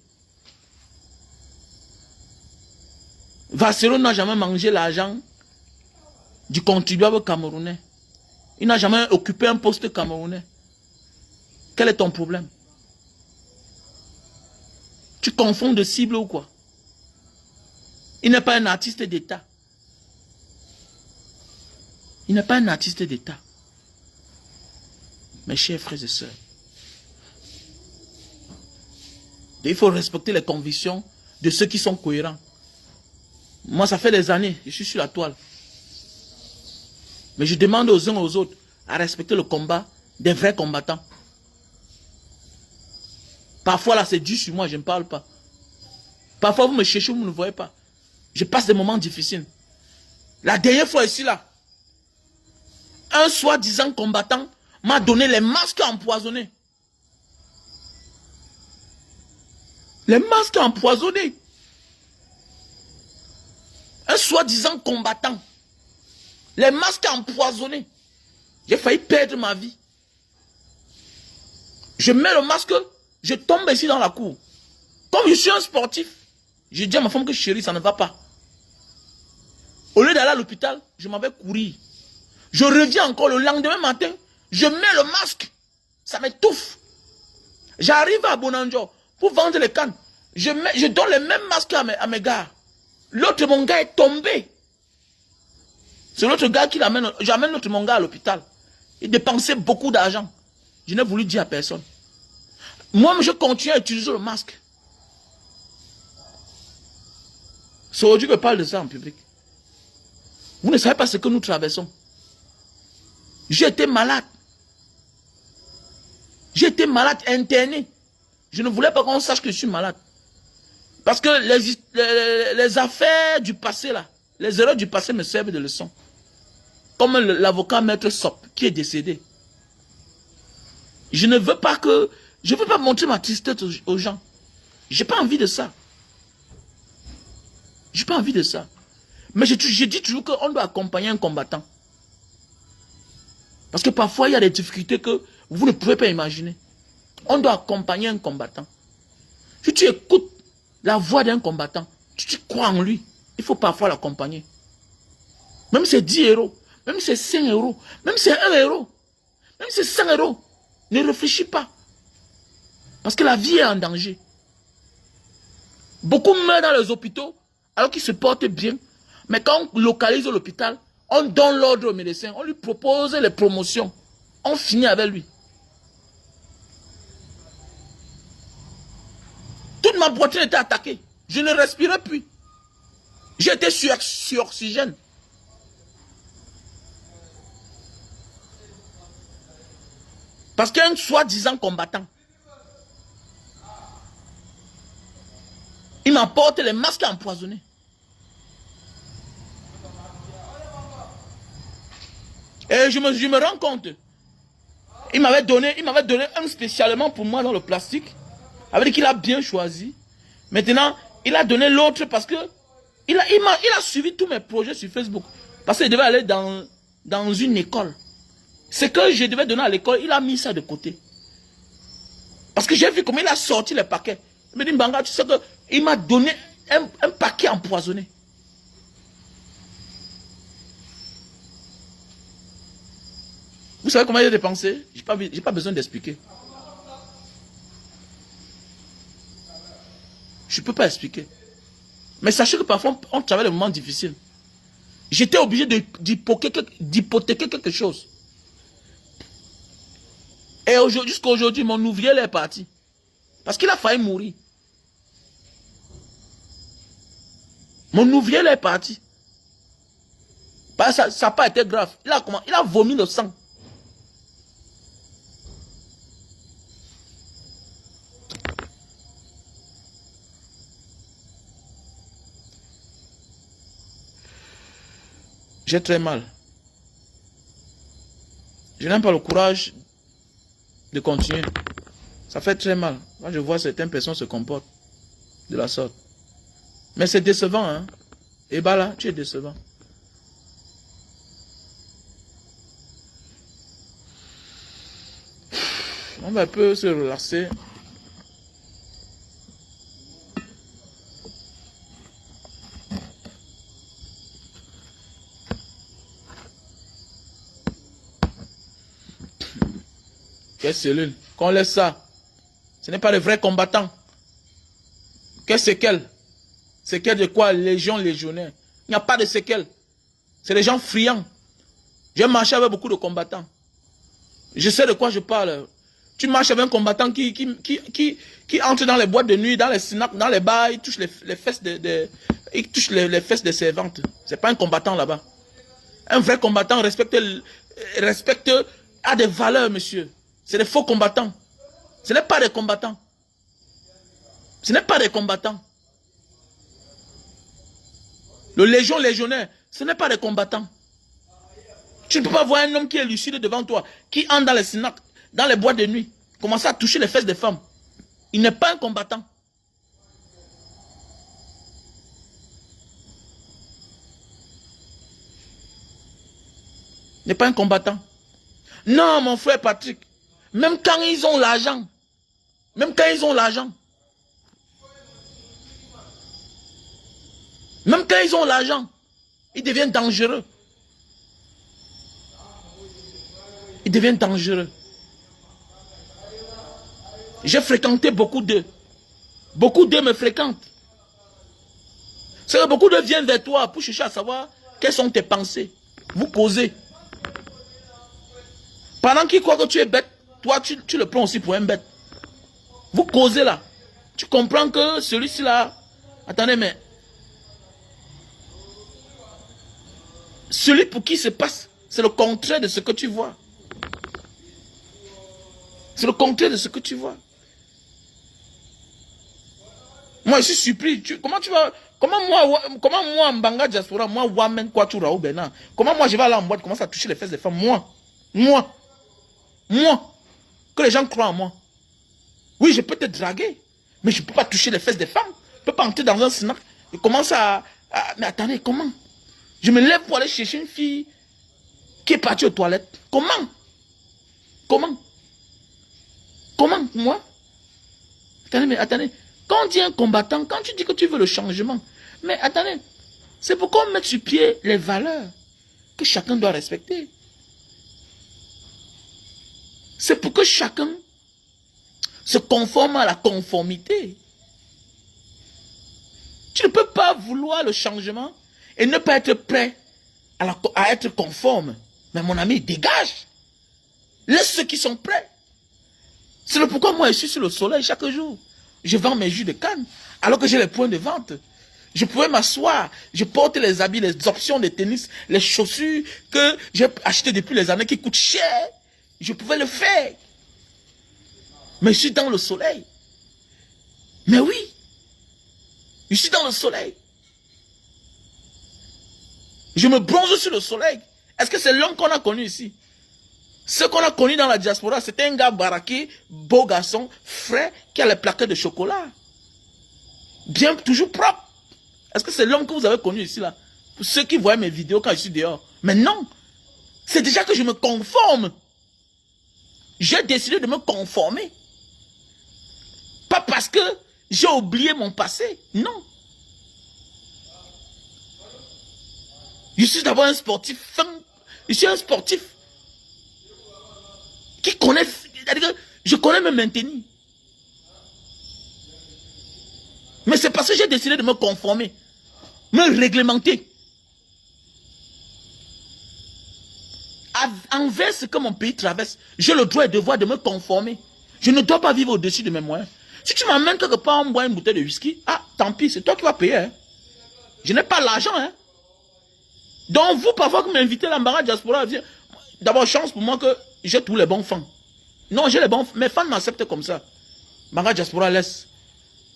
Vassero n'a jamais mangé l'argent du contribuable camerounais. Il n'a jamais occupé un poste camerounais. Quel est ton problème? Tu confonds de cible ou quoi? Il n'est pas un artiste d'État. Il n'est pas un artiste d'État. Mes chers frères et sœurs, il faut respecter les convictions de ceux qui sont cohérents. Moi, ça fait des années, je suis sur la toile. Mais je demande aux uns aux autres à respecter le combat des vrais combattants. Parfois, là, c'est dur sur moi, je ne parle pas. Parfois, vous me cherchez, vous ne me voyez pas. Je passe des moments difficiles. La dernière fois ici, là, un soi-disant combattant m'a donné les masques empoisonnés. Les masques empoisonnés. Un soi-disant combattant. Les masques empoisonnés. J'ai failli perdre ma vie. Je mets le masque, je tombe ici dans la cour. Comme je suis un sportif, je dis à ma femme que chérie, ça ne va pas. Au lieu d'aller à l'hôpital, je m'en vais courir. Je reviens encore le lendemain matin, je mets le masque. Ça m'étouffe. J'arrive à Bonanjo pour vendre les cannes. Je donne les mêmes masques à mes gars. L'autre mon gars est tombé. C'est l'autre gars qui l'amène. J'amène l'autre mon gars à l'hôpital. Il dépensait beaucoup d'argent. Je n'ai voulu dire à personne. Moi, je continue à utiliser le masque. C'est aujourd'hui que je parle de ça en public. Vous ne savez pas ce que nous traversons. J'ai été malade. J'ai été malade, interné. Je ne voulais pas qu'on sache que je suis malade. Parce que les affaires du passé, là, les erreurs du passé me servent de leçon. Comme l'avocat Maître Sop, qui est décédé. Je ne veux pas que Je ne veux pas montrer ma tristesse aux gens. J'ai pas envie de ça. J'ai pas envie de ça. Mais je dis toujours qu'on doit accompagner un combattant. Parce que parfois, il y a des difficultés que vous ne pouvez pas imaginer. On doit accompagner un combattant. Si tu écoutes la voix d'un combattant, tu crois en lui, il faut parfois l'accompagner. Même si c'est 10 euros, même si c'est 5 euros, même si c'est 1 euro, même si c'est 100 euros, ne réfléchis pas. Parce que la vie est en danger. Beaucoup meurent dans les hôpitaux alors qu'ils se portent bien. Mais quand on localise l'hôpital, on donne l'ordre au médecin, on lui propose les promotions. On finit avec lui. Toute ma poitrine était attaquée. Je ne respirais plus. J'étais sur oxygène. Parce qu'un soi-disant combattant, il m'apporte les masques empoisonnés. Et je me rends compte. Il m'avait donné un spécialement pour moi dans le plastique. Avec qu'il a bien choisi. Maintenant, il a donné l'autre parce que il a suivi tous mes projets sur Facebook. Parce qu'il devait aller dans une école. Ce que je devais donner à l'école, il a mis ça de côté. Parce que j'ai vu comment il a sorti les paquets. Il me dit, Mbanga, tu sais qu'il m'a donné un paquet empoisonné. Vous savez comment il a dépensé? Je n'ai pas besoin d'expliquer. Je ne peux pas expliquer. Mais sachez que parfois, on travaille des moments difficiles. J'étais obligé d'hypothéquer quelque chose. Et jusqu'à aujourd'hui, mon ouvrier est parti. Parce qu'il a failli mourir. Mon ouvrier est parti. Ça n'a pas été grave. Il a vomi le sang. J'ai très mal. Je n'ai pas le courage de continuer. Ça fait très mal. Quand je vois certaines personnes se comportent de la sorte. Mais c'est décevant, hein. Et bah là, tu es décevant. On va un peu se relaxer. Quelle cellule? Qu'on laisse ça. Ce n'est pas de vrais combattants. Quelle séquelle? Séquelle de quoi? Légion, légionnaire. Il n'y a pas de séquelles. C'est des gens friands. J'ai marché avec beaucoup de combattants. Je sais de quoi je parle. Tu marches avec un combattant qui entre dans les boîtes de nuit, dans les snacks, dans les bars, il touche les fesses il touche les fesses des servantes. C'est pas un combattant là-bas. Un vrai combattant respecte a des valeurs, monsieur. C'est des faux combattants. Ce n'est pas des combattants. Ce n'est pas des combattants. Le légionnaire, ce n'est pas des combattants. Tu ne peux pas voir un homme qui est lucide devant toi, qui entre dans les snacks, dans les boîtes de nuit, commencer à toucher les fesses des femmes. Il n'est pas un combattant. Il n'est pas un combattant. Non, mon frère Patrick, même quand ils ont l'argent, même quand ils ont l'argent, ils deviennent dangereux. Ils deviennent dangereux. J'ai fréquenté beaucoup d'eux. Beaucoup d'eux me fréquentent. C'est que beaucoup d'eux viennent vers toi pour chercher à savoir quelles sont tes pensées. Vous causez. Pendant qu'ils croient que tu es bête, toi tu le prends aussi pour un bête. Vous causez là. Tu comprends que celui-ci là... Attendez, mais... Celui pour qui se passe, c'est le contraire de ce que tu vois. C'est le contraire de ce que tu vois. Moi, je suis surpris. Comment moi, Mbanga Diaspora, moi, Wamen Kwatura ou Bena, comment moi, je vais aller en boîte, commencer à toucher les fesses des femmes, moi. Que les gens croient en moi. je peux te draguer, mais je ne peux pas toucher les fesses des femmes. Je ne peux pas entrer dans un snack. Je commence mais attendez, comment? Je me lève pour aller chercher une fille qui est partie aux toilettes. Comment? Comment? Comment, moi? Attendez, mais attendez. Quand on dit un combattant, quand tu dis que tu veux le changement, mais attendez, c'est pourquoi on met sur pied les valeurs que chacun doit respecter. C'est pour que chacun se conforme à la conformité. Tu ne peux pas vouloir le changement et ne pas être prêt à être conforme. Mais mon ami, dégage. Laisse ceux qui sont prêts. C'est le pourquoi moi je suis sur le soleil chaque jour. Je vends mes jus de canne alors que j'ai les points de vente. Je pouvais m'asseoir, je porte les habits, les options de tennis, les chaussures que j'ai achetées depuis les années qui coûtent cher. Je pouvais le faire. Mais je suis dans le soleil. Mais oui, je suis dans le soleil. Je me bronze sur le soleil. Est-ce que c'est l'homme qu'on a connu ici? Ce qu'on a connu dans la diaspora, c'était un gars baraqué, beau garçon, frais, qui a les plaquettes de chocolat. Bien, toujours propre. Est-ce que c'est l'homme que vous avez connu ici là? Pour ceux qui voient mes vidéos quand je suis dehors. Mais non. C'est déjà que je me conforme. J'ai décidé de me conformer. Pas parce que j'ai oublié mon passé. Non. Je suis d'abord un sportif fin. Je suis un sportif qui connaît. C'est-à-dire que je connais me maintenir. Mais c'est parce que j'ai décidé de me conformer. Me réglementer. Envers ce que mon pays traverse, j'ai le droit et le devoir de me conformer. Je ne dois pas vivre au-dessus de mes moyens. Si tu m'amènes quelque part, on boit une bouteille de whisky, ah, tant pis, c'est toi qui vas payer. Hein. Je n'ai pas l'argent. Hein. Donc, vous, parfois, que m'invitez l'embarras diaspora, d'abord, chance pour moi que j'ai tous les bons fans. Non, j'ai les bons fans. Mes fans m'acceptent comme ça. Embarras diaspora, laisse.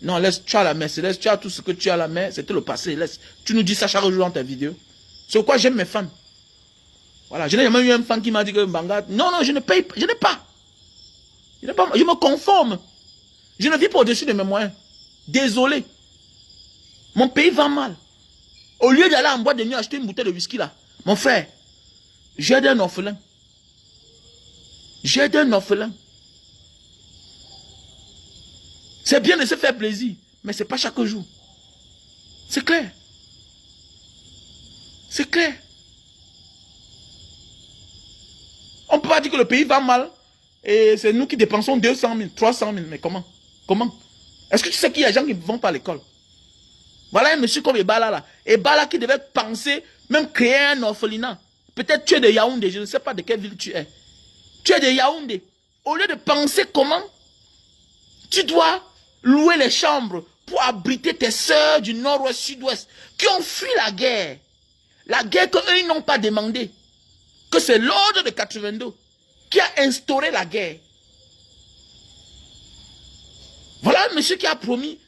Non, laisse, tu as la Mercedes, tu as tout ce que tu as à la main, c'était le passé, laisse. Tu nous dis ça chaque jour dans ta vidéo. C'est pourquoi j'aime mes fans. Voilà, je n'ai jamais eu un fan qui m'a dit que Mbanga, non, je ne paye pas, je n'ai pas. Je me conforme. Je ne vis pas au-dessus de mes moyens. Désolé. Mon pays va mal. Au lieu d'aller en boîte de nuit acheter une bouteille de whisky là, mon frère, j'aide un orphelin. J'aide un orphelin. C'est bien de se faire plaisir, mais ce n'est pas chaque jour. C'est clair. C'est clair. On ne peut pas dire que le pays va mal et c'est nous qui dépensons 200 000, 300 000. Mais comment? Comment? Est-ce que tu sais qu'il y a des gens qui ne vont pas à l'école? Voilà un monsieur comme Ebala là. Ebala qui devait penser, même créer un orphelinat. Peut-être tu es de Yaoundé, je ne sais pas de quelle ville tu es. Tu es de Yaoundé. Au lieu de penser comment tu dois louer les chambres pour abriter tes sœurs du nord-ouest, sud-ouest, qui ont fui la guerre. La guerre qu'eux, ils n'ont pas demandé. Que c'est l'ordre de 82 qui a instauré la guerre. Voilà un monsieur qui a promis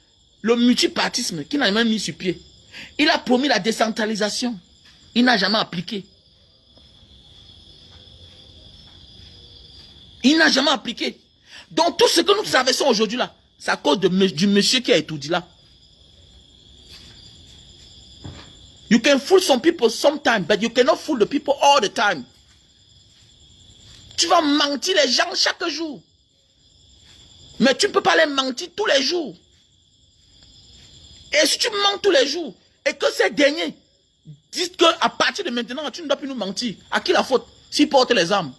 le multipartisme, qui n'a jamais mis sur pied. Il a promis la décentralisation. Il n'a jamais appliqué. Il n'a jamais appliqué. Donc tout ce que nous traversons aujourd'hui là, c'est à cause du monsieur qui a étudié là. You can fool some people sometimes, but you cannot fool the people all the time. Tu vas mentir les gens chaque jour. Mais tu ne peux pas les mentir tous les jours. Et si tu mens tous les jours, et que ces derniers disent qu'à partir de maintenant, tu ne dois plus nous mentir, à qui la faute? S'ils portent les armes,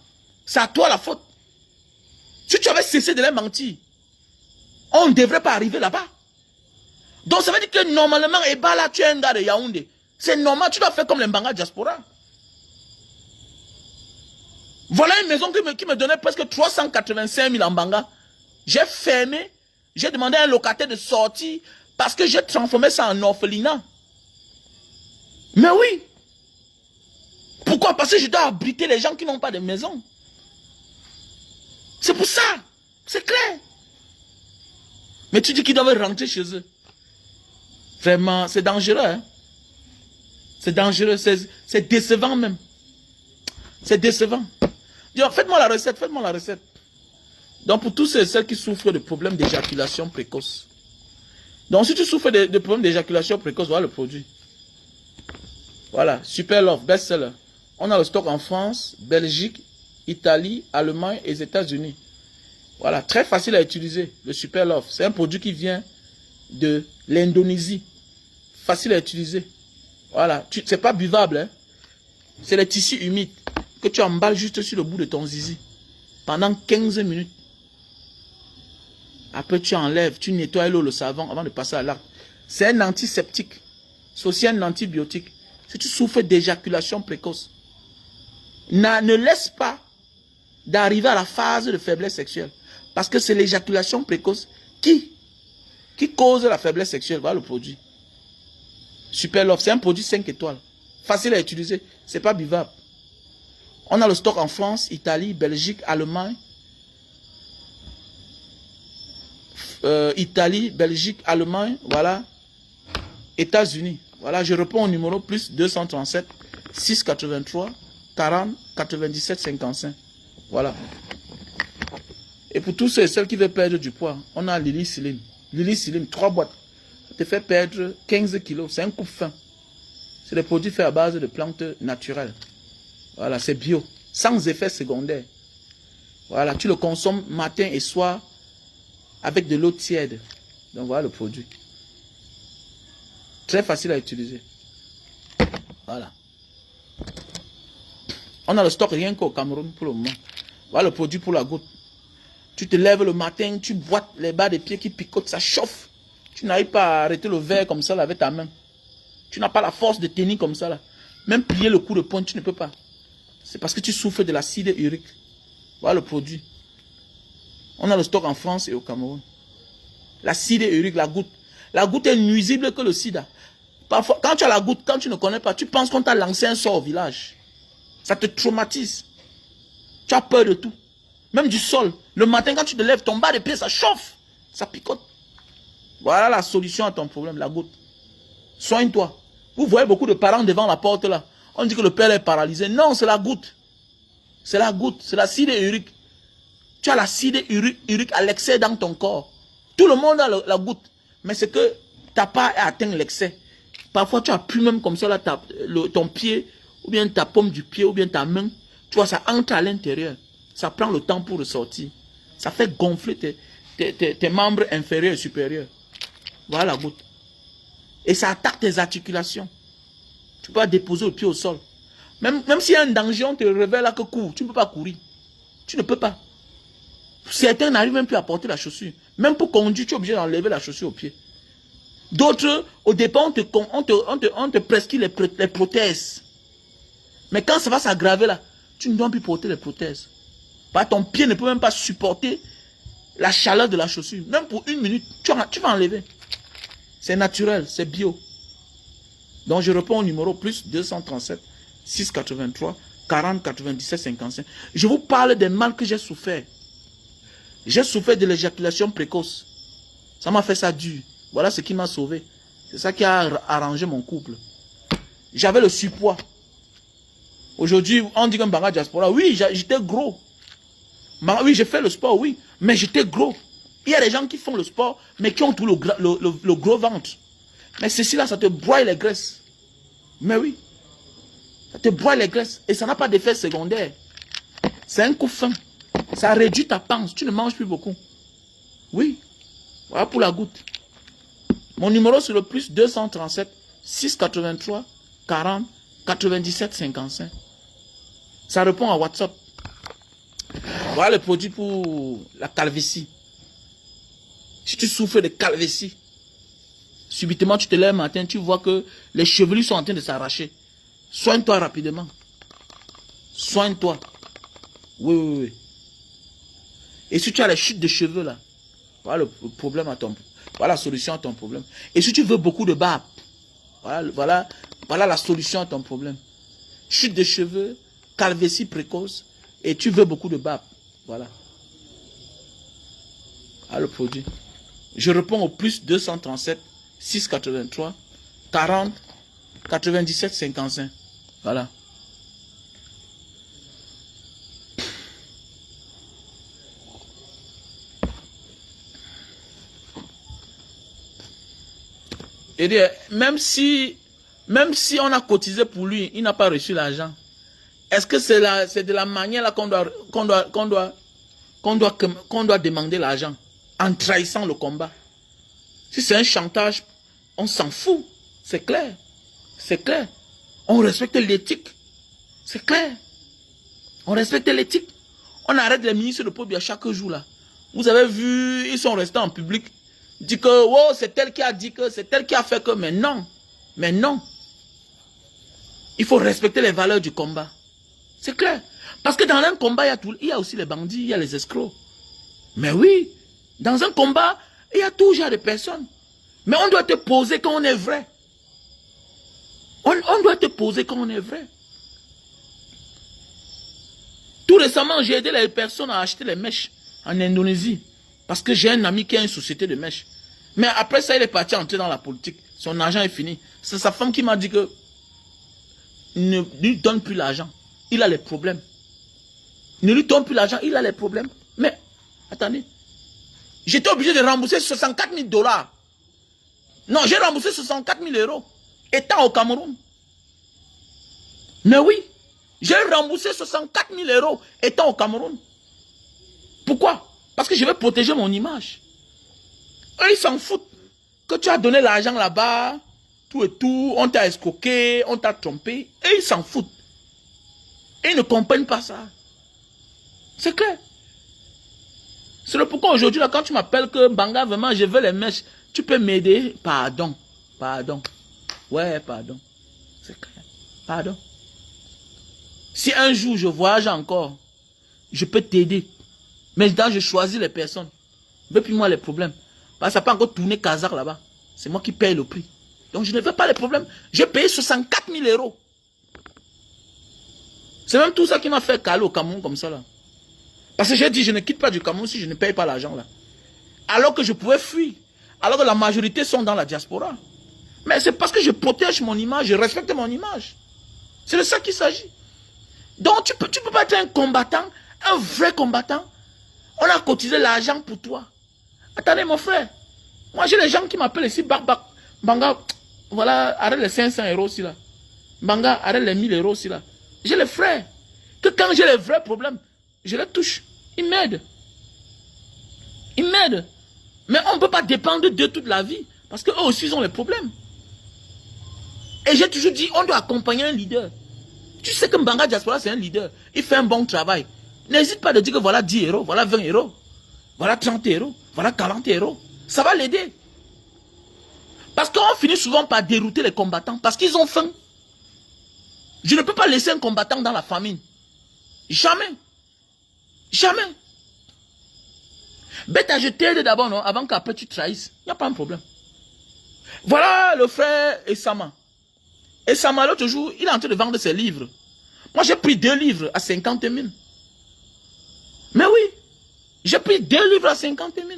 c'est à toi la faute. Si tu avais cessé de les mentir, on ne devrait pas arriver là-bas. Donc ça veut dire que normalement, Ebala, tu es un gars de Yaoundé. C'est normal, tu dois faire comme les Mbanga diaspora. Voilà une maison qui me donnait presque 385 000 en Mbanga. J'ai fermé, j'ai demandé à un locataire de sortir parce que j'ai transformé ça en orphelinat. Mais oui. Pourquoi? Parce que je dois abriter les gens qui n'ont pas de maison. C'est pour ça. C'est clair. Mais tu dis qu'ils doivent rentrer chez eux. Vraiment, c'est dangereux. Hein? C'est dangereux, c'est décevant même. C'est décevant. Dis, faites-moi la recette, faites-moi la recette. Donc, pour tous ceux et celles qui souffrent de problèmes d'éjaculation précoce. Donc, si tu souffres de problèmes d'éjaculation précoce, voilà le produit. Voilà, Super Love, best-seller. On a le stock en France, Belgique, Italie, Allemagne et les États-Unis. Voilà, très facile à utiliser, le Super Love. C'est un produit qui vient de l'Indonésie. Facile à utiliser. Voilà, c'est pas buvable, hein. C'est les tissus humides que tu emballes juste sur le bout de ton zizi pendant 15 minutes. Après, tu enlèves, tu nettoies l'eau, le savon avant de passer à l'acte. C'est un antiseptique. C'est aussi un antibiotique. Si tu souffres d'éjaculation précoce, ne laisse pas d'arriver à la phase de faiblesse sexuelle. Parce que c'est l'éjaculation précoce qui cause la faiblesse sexuelle. Voilà le produit. Super Love, c'est un produit 5 étoiles. Facile à utiliser, c'est pas buvable. On a le stock en France, Italie, Belgique, Allemagne. Italie, Belgique, Allemagne, voilà. États-Unis. Voilà, je réponds au numéro plus 237 683 40 97 55. Voilà. Et pour tous ceux et celles qui veulent perdre du poids, on a Lily Slim. Lily Slim, 3 boîtes. Ça te fait perdre 15 kilos. C'est un coupe fin. C'est des produits faits à base de plantes naturelles. Voilà, c'est bio. Sans effet secondaire. Voilà, tu le consommes matin et soir avec de l'eau tiède. Donc voilà le produit. Très facile à utiliser. Voilà. On a le stock rien qu'au Cameroun pour le moment. Voilà le produit pour la goutte. Tu te lèves le matin, tu boites les bas des pieds qui picotent, ça chauffe. Tu n'arrives pas à arrêter le verre comme ça là, avec ta main. Tu n'as pas la force de tenir comme ça là. Même plier le coup de poing, tu ne peux pas. C'est parce que tu souffres de l'acide urique. Voilà le produit. On a le stock en France et au Cameroun. L'acide urique, la goutte. La goutte est nuisible que le sida. Parfois, quand tu as la goutte, quand tu ne connais pas, tu penses qu'on t'a lancé un sort au village. Ça te traumatise. Tu as peur de tout. Même du sol. Le matin, quand tu te lèves, ton bas de pied, ça chauffe. Ça picote. Voilà la solution à ton problème, la goutte. Soigne-toi. Vous voyez beaucoup de parents devant la porte là. On dit que le père est paralysé. Non, c'est la goutte. C'est la goutte. C'est l'acide urique. Tu as l'acide urique à l'excès dans ton corps. Tout le monde a la goutte. Mais c'est que tu n'as pas atteint l'excès. Parfois, tu appuies même comme ça là, ton pied, ou bien ta paume du pied, ou bien ta main. Tu vois, ça entre à l'intérieur. Ça prend le temps pour ressortir. Ça fait gonfler tes membres inférieurs et supérieurs. Voilà la goutte. Et ça attaque tes articulations. Tu peux pas déposer le pied au sol. Même s'il y a un danger, on te révèle là que cours. Tu ne peux pas courir. Tu ne peux pas. Certains n'arrivent même plus à porter la chaussure. Même pour conduire, tu es obligé d'enlever la chaussure au pied. D'autres, au départ, on te prescrit les prothèses. Mais quand ça va s'aggraver là, tu ne dois plus porter les prothèses. Ton pied ne peut même pas supporter la chaleur de la chaussure. Même pour 1 minute, tu vas enlever. C'est naturel, c'est bio. Donc je réponds au numéro plus 237 683 40 97 55. Je vous parle des mal que j'ai souffert. J'ai souffert de l'éjaculation précoce. Ça m'a fait ça dur. Voilà ce qui m'a sauvé. C'est ça qui a arrangé mon couple. J'avais le surpoids. Aujourd'hui, on dit qu'un Mbanga diaspora, oui, j'étais gros. Oui, j'ai fait le sport, oui, mais j'étais gros. Il y a des gens qui font le sport, mais qui ont tout le gros ventre. Mais ceci là, ça te broie les graisses. Mais oui, ça te broie les graisses. Et ça n'a pas d'effet secondaire. C'est un coup fin. Ça réduit ta panse. Tu ne manges plus beaucoup. Oui. Voilà pour la goutte. Mon numéro c'est le plus 237 683 40 97 55. Ça répond à WhatsApp. Voilà le produit pour la calvitie. Si tu souffres de calvitie, subitement tu te lèves le matin, tu vois que les chevelures sont en train de s'arracher. Soigne-toi rapidement. Soigne-toi. Oui, oui, oui. Et si tu as les chutes de cheveux là, voilà le problème voilà la solution à ton problème. Et si tu veux beaucoup de barbe, voilà la solution à ton problème. Chute de cheveux, calvitie précoce, et tu veux beaucoup de barbe. Voilà. Voilà le produit. Je réponds au plus 237 683 40 97 55. Voilà. Et dire, même si on a cotisé pour lui, il n'a pas reçu l'argent. Est-ce que c'est de la manière là qu'on doit demander l'argent en trahissant le combat? Si c'est un chantage, on s'en fout. C'est clair. C'est clair. On respecte l'éthique. C'est clair. On respecte l'éthique. On arrête les ministres de Pobia chaque jour là. Vous avez vu, ils sont restés en public. Dit que oh, c'est tel qui a dit que, c'est tel qui a fait que, mais non. Mais non. Il faut respecter les valeurs du combat. C'est clair. Parce que dans un combat, il y a aussi les bandits, il y a les escrocs. Mais oui, dans un combat, il y a toujours des personnes. Mais on doit te poser quand on est vrai. On doit te poser quand on est vrai. Tout récemment, j'ai aidé les personnes à acheter les mèches en Indonésie. Parce que j'ai un ami qui a une société de mèches. Mais après ça, il est parti entrer dans la politique. Son argent est fini. C'est sa femme qui m'a dit que ne lui donne plus l'argent. Il a les problèmes. Ne lui donne plus l'argent, il a les problèmes. Mais, attendez. J'étais obligé de rembourser 64 000 $. Non, j'ai remboursé 64 000 €. Étant au Cameroun. Mais oui. J'ai remboursé 64 000 € étant au Cameroun. Pourquoi? Parce que je veux protéger mon image. Eux, ils s'en foutent. Que tu as donné l'argent là-bas, tout et tout, on t'a escroqué, on t'a trompé. Et ils s'en foutent. Et ils ne comprennent pas ça. C'est clair. C'est le pourquoi aujourd'hui, quand tu m'appelles que Banga, vraiment, je veux les mèches, tu peux m'aider? Pardon. Pardon. Ouais, pardon. C'est clair. Pardon. Si un jour je voyage encore, je peux t'aider. Mais là, je choisis les personnes. Depuis moi les problèmes. Parce que ça peut encore tourner Kazakh là-bas. C'est moi qui paye le prix. Donc je ne veux pas les problèmes. J'ai payé 64 000 €. C'est même tout ça qui m'a fait caler au Cameroun comme ça là. Parce que j'ai dit je ne quitte pas du Cameroun si je ne paye pas l'argent là. Alors que je pouvais fuir. Alors que la majorité sont dans la diaspora. Mais c'est parce que je protège mon image, je respecte mon image. C'est de ça qu'il s'agit. Donc tu peux pas être un combattant, un vrai combattant. On a cotisé l'argent pour toi. Attendez mon frère. Moi j'ai les gens qui m'appellent ici, Banga, voilà, arrête les 500 € aussi là. Banga, arrête les 1000 € aussi là. J'ai les frères. Que quand j'ai les vrais problèmes, je les touche. Ils m'aident. Ils m'aident. Mais on ne peut pas dépendre d'eux toute la vie. Parce qu'eux aussi ils ont les problèmes. Et j'ai toujours dit, on doit accompagner un leader. Tu sais que Mbanga Diaspora, c'est un leader. Il fait un bon travail. N'hésite pas de dire que voilà 10 €, voilà 20 €, voilà 30 €, voilà 40 €. Ça va l'aider. Parce qu'on finit souvent par dérouter les combattants. Parce qu'ils ont faim. Je ne peux pas laisser un combattant dans la famine. Jamais. Jamais. Bête à jeter d'abord, non, avant qu'après tu trahisses. Il n'y a pas un problème. Voilà le frère Essama. Essama, l'autre jour, il est en train de vendre ses livres. Moi, j'ai pris 2 livres à 50 000. Mais oui, j'ai pris 2 livres à 50 000.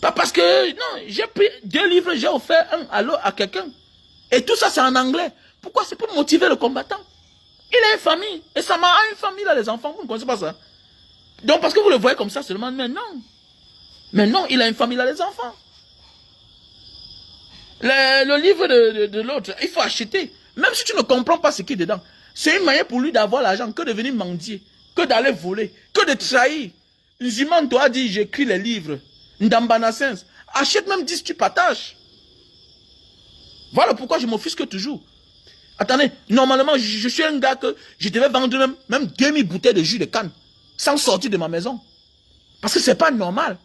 Pas parce que, non, j'ai pris 2 livres, j'ai offert un à quelqu'un. Et tout ça, c'est en anglais. Pourquoi? C'est pour motiver le combattant. Il a une famille. Essama a une famille, là, les enfants. Vous ne connaissez pas ça? Donc, parce que vous le voyez comme ça seulement, mais non. Mais non, il a une famille, là, les enfants. Le livre de l'autre, il faut acheter. Même si tu ne comprends pas ce qui est dedans. C'est une manière pour lui d'avoir l'argent, que de venir mendier, que d'aller voler, que de trahir. Nziman doit dire, j'écris les livres. Ndambana Sens. Achète même 10, tu partages. Voilà pourquoi je m'offusque toujours. Attendez, normalement, je suis un gars que je devais vendre même 2000 bouteilles de jus de canne, sans sortir de ma maison. Parce que c'est pas normal.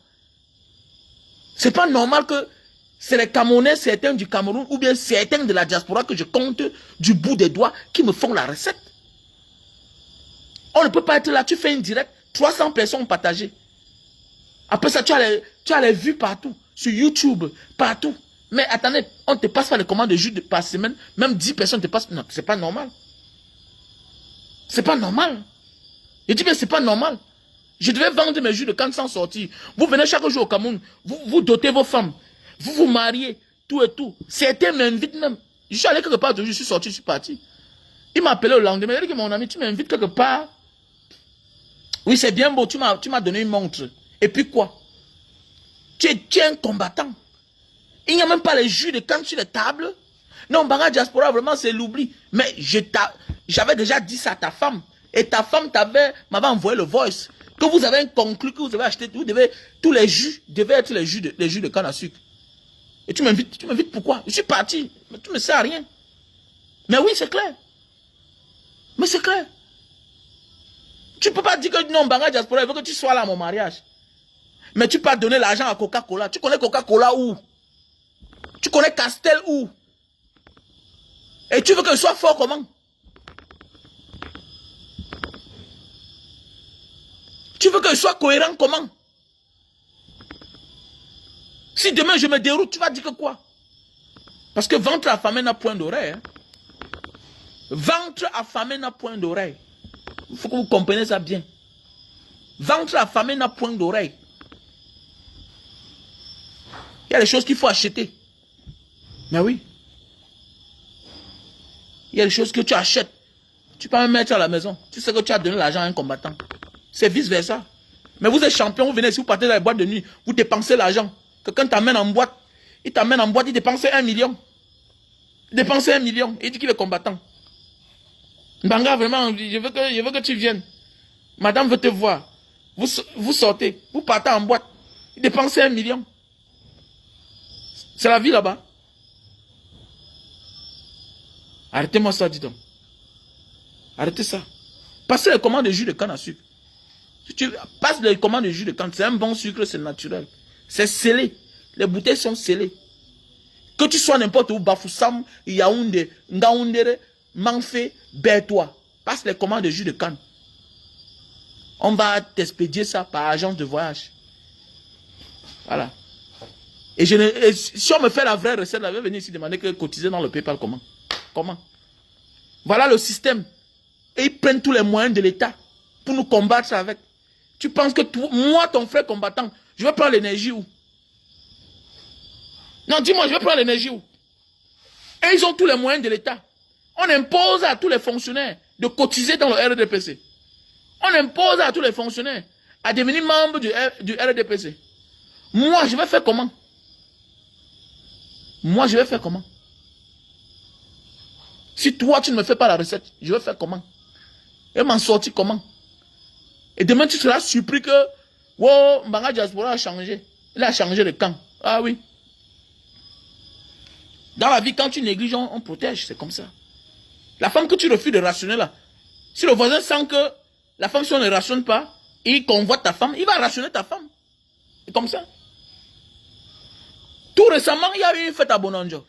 C'est pas normal que c'est les Camerounais, certains du Cameroun, ou bien certains de la diaspora que je compte du bout des doigts qui me font la recette. On ne peut pas être là, tu fais une directe, 300 personnes partagées. Après ça, tu as les vues partout, sur YouTube, partout. Mais attendez, on ne te passe pas les commandes de jus par semaine, même 10 personnes te passent. Non, c'est pas normal. C'est pas normal. Je dis bien, c'est pas normal. Je devais vendre mes jus de canne sans sortir. Vous venez chaque jour au Cameroun, vous dotez vos femmes. Vous vous mariez, tout et tout. Certains m'invitent même. Je suis allé quelque part, je suis sorti, je suis parti. Il m'a appelé le lendemain. Il a dit que mon ami, tu m'invites quelque part. Oui, c'est bien beau, tu m'as donné une montre. Et puis quoi? Tu es un combattant. Il n'y a même pas les jus de canne sur les tables. Non, Mbanga Diaspora, vraiment, c'est l'oubli. Mais j'avais déjà dit ça à ta femme. Et ta femme m'avait envoyé le voice. Que vous avez conclu, que vous avez acheté, tous les jus devaient être les jus de canne à sucre. Et tu m'invites pourquoi? Je suis parti. Mais tu ne me sers à rien. Mais oui, c'est clair. Mais c'est clair. Tu ne peux pas dire que non, Mbanga Diaspora, il veut que tu sois là à mon mariage. Mais tu peux pas donner l'argent à Coca-Cola. Tu connais Coca-Cola où? Tu connais Castel où? Et tu veux que je sois fort comment? Tu veux que je sois cohérent comment? Si demain je me déroute, tu vas dire que quoi? Parce que ventre affamé n'a point d'oreille. Hein? Ventre affamé n'a point d'oreille. Il faut que vous compreniez ça bien. Ventre affamé n'a point d'oreille. Il y a des choses qu'il faut acheter. Mais oui. Il y a des choses que tu achètes. Tu peux même mettre à la maison. Tu sais que tu as donné l'argent à un combattant. C'est vice-versa. Mais vous êtes champion, vous venez ici, vous partez dans les boîtes de nuit, vous dépensez l'argent. Quelqu'un t'amène en boîte, il dépense 1 million. Il dépense 1 million, il dit qu'il est combattant. Mbanga, vraiment, je veux que tu viennes. Madame veut te voir. Vous sortez, vous partez en boîte, il dépense 1 million. C'est la vie là-bas. Arrêtez-moi ça, dis donc. Arrêtez ça. Passez les commandes de jus de canne à sucre. Si tu passes les commandes de jus de canne, c'est un bon sucre, c'est naturel. C'est scellé. Les bouteilles sont scellées. Que tu sois n'importe où, Bafoussam, Yaoundé, Ngaoundéré, Manfé, Bertois. Passe les commandes de jus de canne. On va t'expédier ça par agence de voyage. Voilà. Et si on me fait la vraie recette, je vais venir ici demander que cotiser dans le PayPal, comment? Comment? Voilà le système. Et ils prennent tous les moyens de l'État pour nous combattre avec. Tu penses que moi, ton frère combattant, je vais prendre l'énergie où? Non, dis-moi, je vais prendre l'énergie où? Et ils ont tous les moyens de l'État. On impose à tous les fonctionnaires de cotiser dans le RDPC. On impose à tous les fonctionnaires à devenir membres du RDPC. Moi, je vais faire comment? Moi, je vais faire comment? Si toi, tu ne me fais pas la recette, je vais faire comment? Et m'en sortir comment? Et demain, tu seras surpris que wow, Mbanga Diaspora a changé. Il a changé de camp. Ah oui. Dans la vie, quand tu négliges, on protège. C'est comme ça. La femme que tu refuses de rationner là, si le voisin sent que la femme, si on ne rationne pas, il convoite ta femme, il va rationner ta femme. C'est comme ça. Tout récemment, il y a eu une fête à Bonanjo.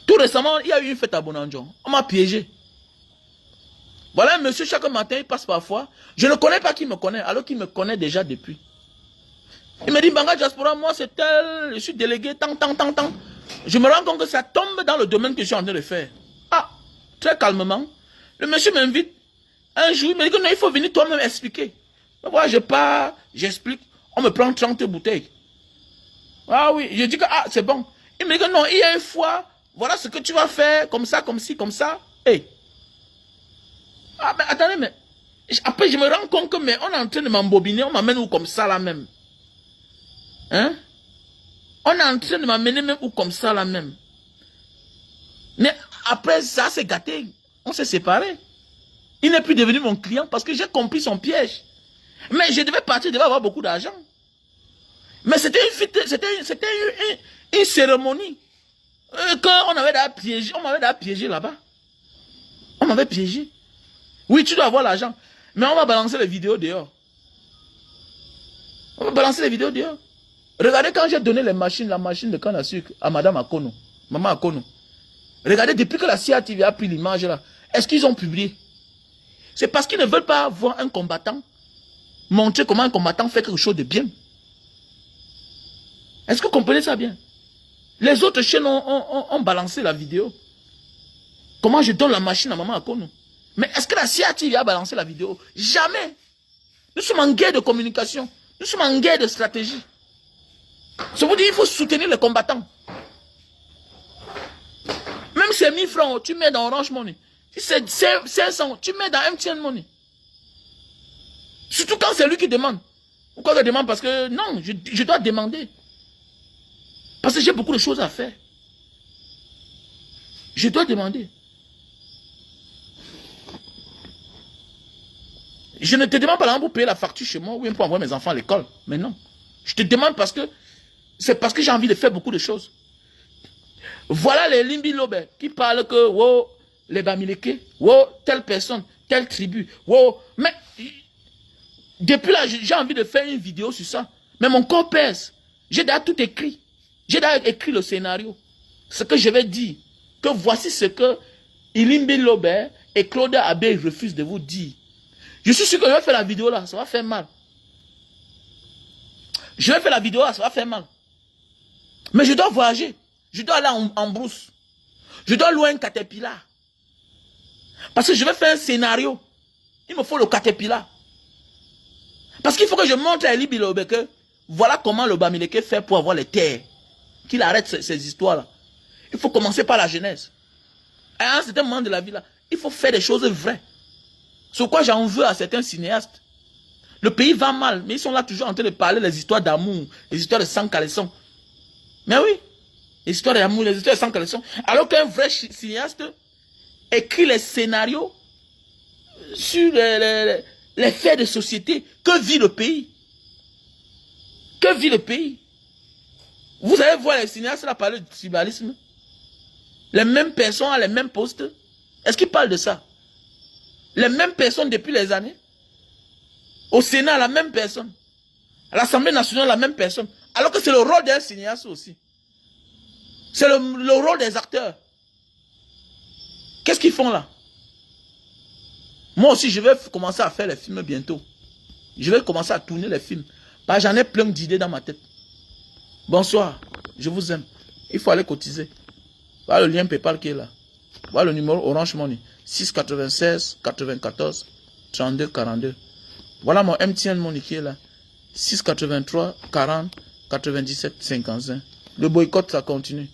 Tout récemment, il y a eu une fête à Bonanjo. On m'a piégé. Voilà un monsieur, chaque matin, il passe parfois. Je ne connais pas qui me connaît, alors qu'il me connaît déjà depuis. Il me dit, Mbanga Diaspora, moi c'est tel, je suis délégué, tant. Je me rends compte que ça tombe dans le domaine que je suis en train de faire. Ah, très calmement. Le monsieur m'invite. Un jour, il me dit que non, il faut venir toi-même expliquer. Moi, je pars, j'explique. On me prend 30 bouteilles. Ah oui, je dis que ah, c'est bon. Il me dit que non, il y a une fois, voilà ce que tu vas faire, comme ça, comme ci, comme ça. Hey. Ah, mais attendez, mais après, je me rends compte que mais on est en train de m'embobiner, on m'amène où comme ça là même. Hein? On est en train de m'amener même où comme ça là même. Mais après ça, c'est gâté. On s'est séparés. Il n'est plus devenu mon client parce que j'ai compris son piège. Mais je devais partir, je devais avoir beaucoup d'argent. Mais c'était une cérémonie. Quand on m'avait piégé là-bas. On m'avait piégé. Oui, tu dois avoir l'argent. Mais on va balancer les vidéos dehors. On va balancer les vidéos dehors. Regardez quand j'ai donné la machine de canne à sucre à Madame Akono, Maman Akono. Regardez, depuis que la CIA TV a pris l'image là, est-ce qu'ils ont publié? C'est parce qu'ils ne veulent pas voir un combattant montrer comment un combattant fait quelque chose de bien. Est-ce que vous comprenez ça bien? Les autres chaînes ont balancé la vidéo. Comment je donne la machine à Maman Akono? Mais est-ce que la CIA TV a balancé la vidéo? Jamais. Nous sommes en guerre de communication. Nous sommes en guerre de stratégie. Ça veut dire qu'il faut soutenir les combattants. Même si c'est 1000 francs, tu mets dans Orange Money. Si c'est 500, tu mets dans MTN Money. Surtout quand c'est lui qui demande. Pourquoi je demande? Parce que non, je dois demander. Parce que j'ai beaucoup de choses à faire. Je dois demander. Je ne te demande pas pour payer la facture chez moi ou bien pour envoyer mes enfants à l'école. Mais non. Je te demande parce que c'est parce que j'ai envie de faire beaucoup de choses. Voilà les Limbi Lobe qui parlent que wow, les Bamileke, wow, telle personne, telle tribu, wow. Mais depuis là, j'ai envie de faire une vidéo sur ça. Mais mon corps pèse. J'ai déjà tout écrit. J'ai déjà écrit le scénario. Ce que je vais dire. Que voici ce que Ilimbi Lobe et Claude Abbé refusent de vous dire. Je suis sûr que je vais faire la vidéo là, ça va faire mal. Je vais faire la vidéo là, ça va faire mal. Mais je dois voyager. Je dois aller en brousse. Je dois louer un caterpillar. Parce que je vais faire un scénario. Il me faut le caterpillar. Parce qu'il faut que je montre à Eli Bilobe que voilà comment le Bamileke fait pour avoir les terres. Qu'il arrête ces histoires-là. Il faut commencer par la genèse. À un certain moment de la vie là, il faut faire des choses vraies. Sur quoi j'en veux à certains cinéastes. Le pays va mal, mais ils sont là toujours en train de parler des histoires d'amour, les histoires de sang caleçon. Mais oui, les histoires d'amour, les histoires de sang caleçon. Alors qu'un vrai cinéaste écrit les scénarios sur les faits de société. Que vit le pays? Que vit le pays? Vous allez voir les cinéastes là parler du tribalisme. Les mêmes personnes à les mêmes postes. Est-ce qu'ils parlent de ça? Les mêmes personnes depuis les années. Au Sénat, la même personne. À l'Assemblée nationale, la même personne. Alors que c'est le rôle d'un cinéaste aussi. C'est le rôle des acteurs. Qu'est-ce qu'ils font là? Moi aussi, je vais commencer à faire les films bientôt. Je vais commencer à tourner les films. Parce que j'en ai plein d'idées dans ma tête. Bonsoir, je vous aime. Il faut aller cotiser. Voilà le lien PayPal qui est là. Voilà le numéro Orange Money. 696 94 32 42. Voilà mon MTN Money qui est là. 683 40 97 55. Le boycott, ça continue.